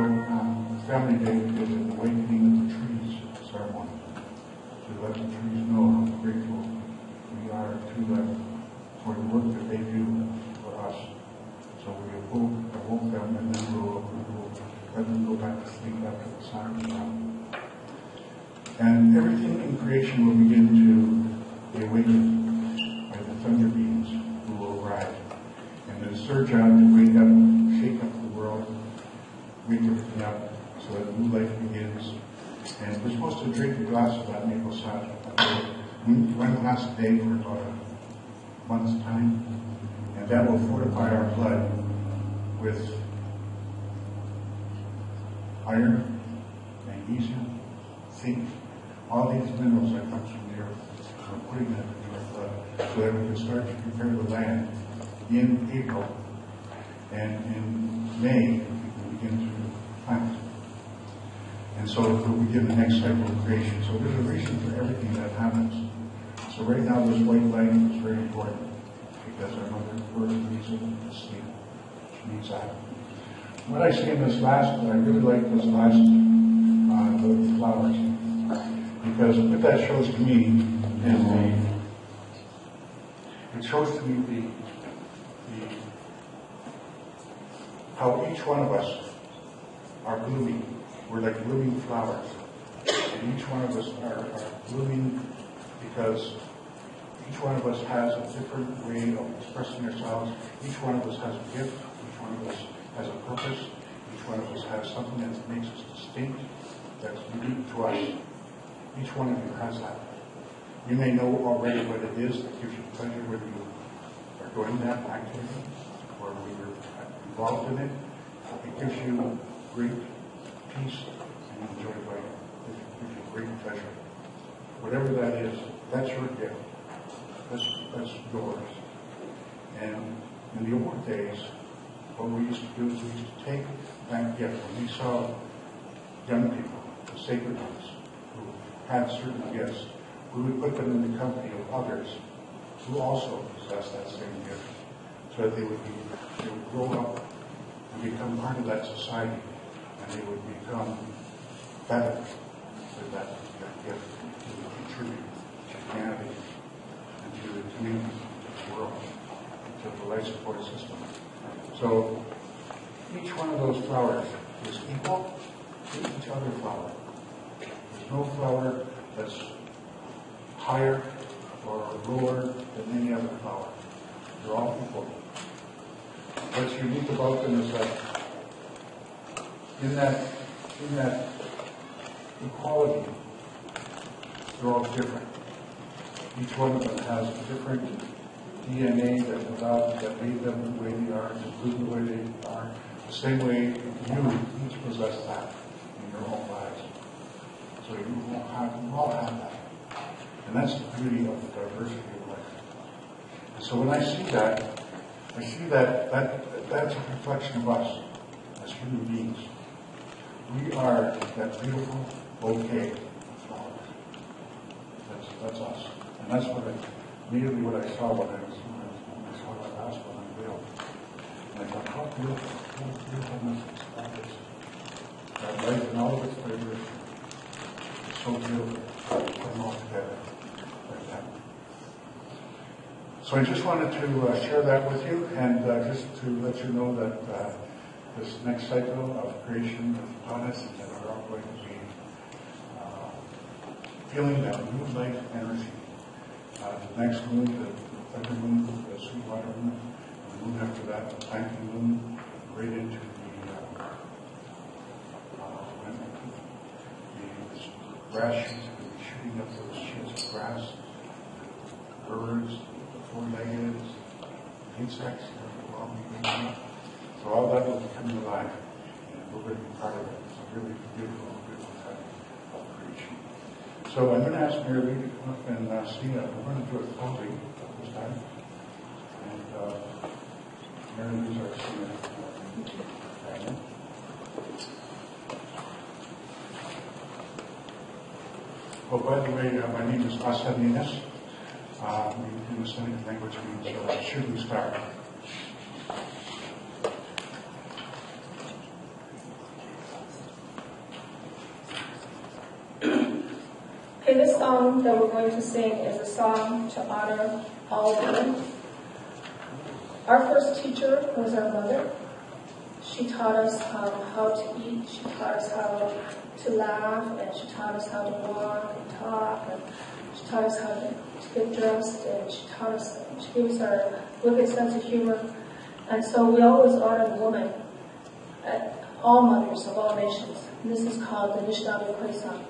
Family Day, we did an awakening of the trees ceremony to let the trees know how grateful we are to them for the work that they do for us. So we awoke them, and then we'll let them go back to sleep after the sun comes out. And everything in creation will begin to be awakened by the thunder beings who will arrive and then surge out to wake up, shake up the world, wake everything up so that new life begins. And we're supposed to drink a glass of that maple sap, one glass a day for about a month's time, and that will fortify our blood with iron, magnesium, zinc, all these minerals that come from the earth. We're putting that into our blood so that we can start to prepare the land in April, and in May we can begin to plant. And so we'll begin the next cycle of creation. So there's a reason for everything that happens. So right now this white light is very important. because our mother word needs it to sleep. She needs that. What I see in this last one, I really like this last, the flowers. Because what that shows to me is it shows to me how each one of us are blooming. We're like blooming flowers. And each one of us are blooming because each one of us has a different way of expressing ourselves. Each one of us has a gift. Each one of us has a purpose. Each one of us has something that makes us distinct, that's unique to us. Each one of you has that. You may know already what it is that gives you pleasure when you are doing that activity or when you're involved in it. It gives you great peace and enjoy life. It gives you great pleasure. Whatever that is, that's your gift. That's yours. And in the old days, what we used to do is we used to take that gift. When we saw young people, the sacred ones, who had certain gifts, we would put them in the company of others who also possess that same gift, so that they would grow up and become part of that society, and they would become better with that gift to contribute to humanity and to the community, to the world, to the life support system. So each one of those flowers is equal to each other flower. There's no flower that's higher or lower than any other flower. They're all equal. What's unique about them is that in that equality, they're all different. Each one of them has a different DNA that made them the way they are, include the way they are. The same way you each possess that in your own lives. So you all have that. And that's the beauty of the diversity of life. And so when I see that that's a reflection of us as human beings. We are that beautiful bouquet of flowers. That's us. And that's immediately what I saw when I saw that last one unveiled. And I thought, how beautiful message that is. That life in all of its diversity is so beautiful. Put them all together like that. So I just wanted to share that with you, and just to let you know that this next cycle of creation of planets that are all going to be feeling that new life energy. The next moon, the third moon, the Sweetwater moon, the moon after that, the planting moon, right into the grass shoots will be shooting up those shoots of grass, the birds, the four-legged, insects, will all be growing up. So all that will be coming alive, and we're going to be part of it. It's a really beautiful, beautiful time of creation. So I'm going to ask Mary Lee to come up and see it. We're going to do a closing this time. And Mary Lee's our senior. Oh, by the way, my name is Asaninas. In the Semitic language means shooting star. Okay, this song that we're going to sing is a song to honor all women. Our first teacher was our mother. She taught us how to eat, she taught us how to laugh, and she taught us how to walk and talk, and she taught us how to get dressed, and she gave us our wicked sense of humor. And so we always honor the woman, all mothers of all nations. And this is called the Anishinaabe Kwe song.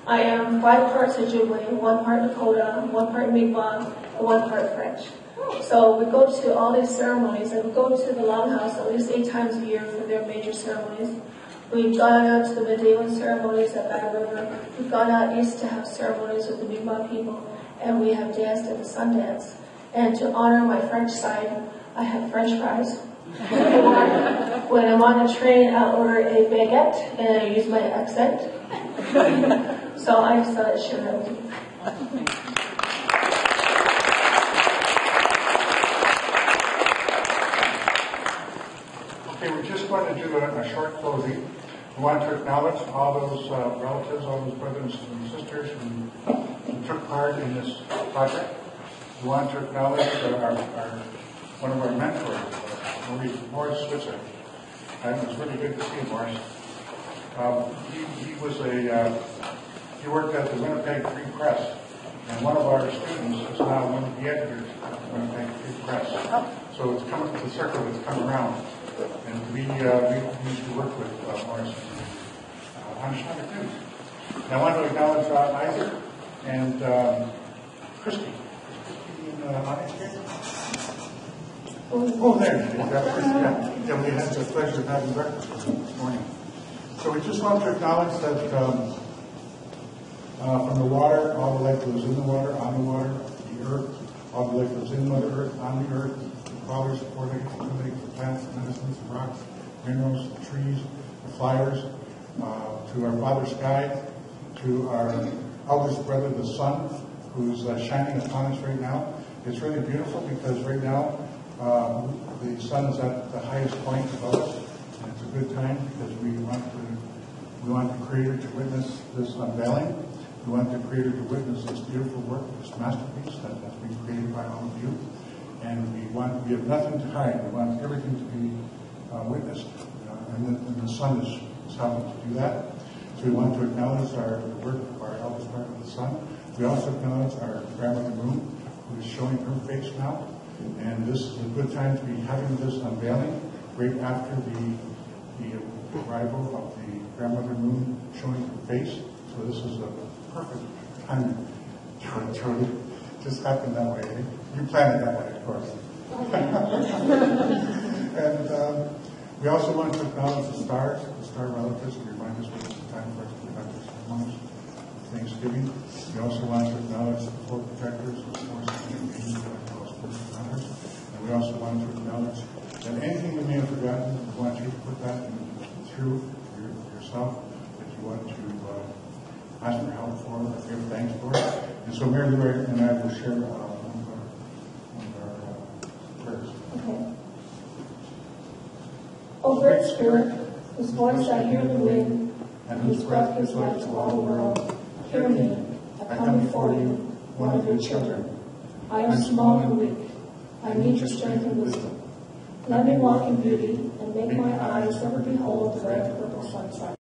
I am 5 parts Ojibway, 1 part Dakota, 1 part Mi'kmaq, and 1 part French. So we go to all these ceremonies, and we go to the Longhouse at least 8 times a year for their major ceremonies. We've gone out to the Midday ceremonies at Bad River. We've gone out east to have ceremonies with the Mi'kmaq people, and we have danced at the Sundance. And to honor my French side, I have French fries. When I'm on a train, I'll order a baguette, and I use my accent. So I just thought I'd share that with you. Okay, we're just going to do a short closing. We want to acknowledge all those relatives, all those brothers and sisters who took part in this project. We want to acknowledge one of our mentors, Morris Switzer. It was really good to see Morris. He worked at the Winnipeg Free Press, and one of our students is now one of the editors of the Winnipeg Free Press. So it's coming, the circle has come around, and we used to work with Morris on Schneider too. And I want to acknowledge Isaac and Christy. Oh, there she is. Yeah, we had the pleasure of having breakfast with them this morning. So we just want to acknowledge that from the water, all the life that was in the water, on the water, the earth, all the life that was in Mother Earth, on the earth, the flowers, the 4 legs, the 2 legs, the plants, the medicines, the rocks, minerals, the trees, the flyers, to our Father Sky, to our eldest brother, the sun, who's shining upon us right now. It's really beautiful because right now the sun is at the highest point above us, and it's a good time because we want the Creator to witness this unveiling. We want the Creator to witness this beautiful work, this masterpiece that has been created by all of you. And we have nothing to hide. We want everything to be witnessed, and the sun is helping to do that. So we want to acknowledge the work of our eldest brother, the sun. We also acknowledge our grandmother Moon, who is showing her face now. And this is a good time to be having this unveiling right after the arrival of the grandmother Moon showing her face. So this is a perfect time to just happen that way. You planned it that way, of course. And we also want to acknowledge the stars, the star relatives, and remind us when it's time for us to conduct our ceremonies of Thanksgiving. We also want to acknowledge the 4 protectors, the forces, and beings that are close to others. And we also want to acknowledge that anything we may have forgotten, we want you to put that through yourself, that you want to ask for help for, or give thanks for. And so Mary Lou and I will share one of our prayers. Okay. O Great Spirit, whose voice I hear in the wind, and whose breath gives life to all the world, hear me. I come before you, one of your children. I am small and weak. I need your strength and wisdom. Let me walk in beauty and make my eyes ever behold the red purple sunset.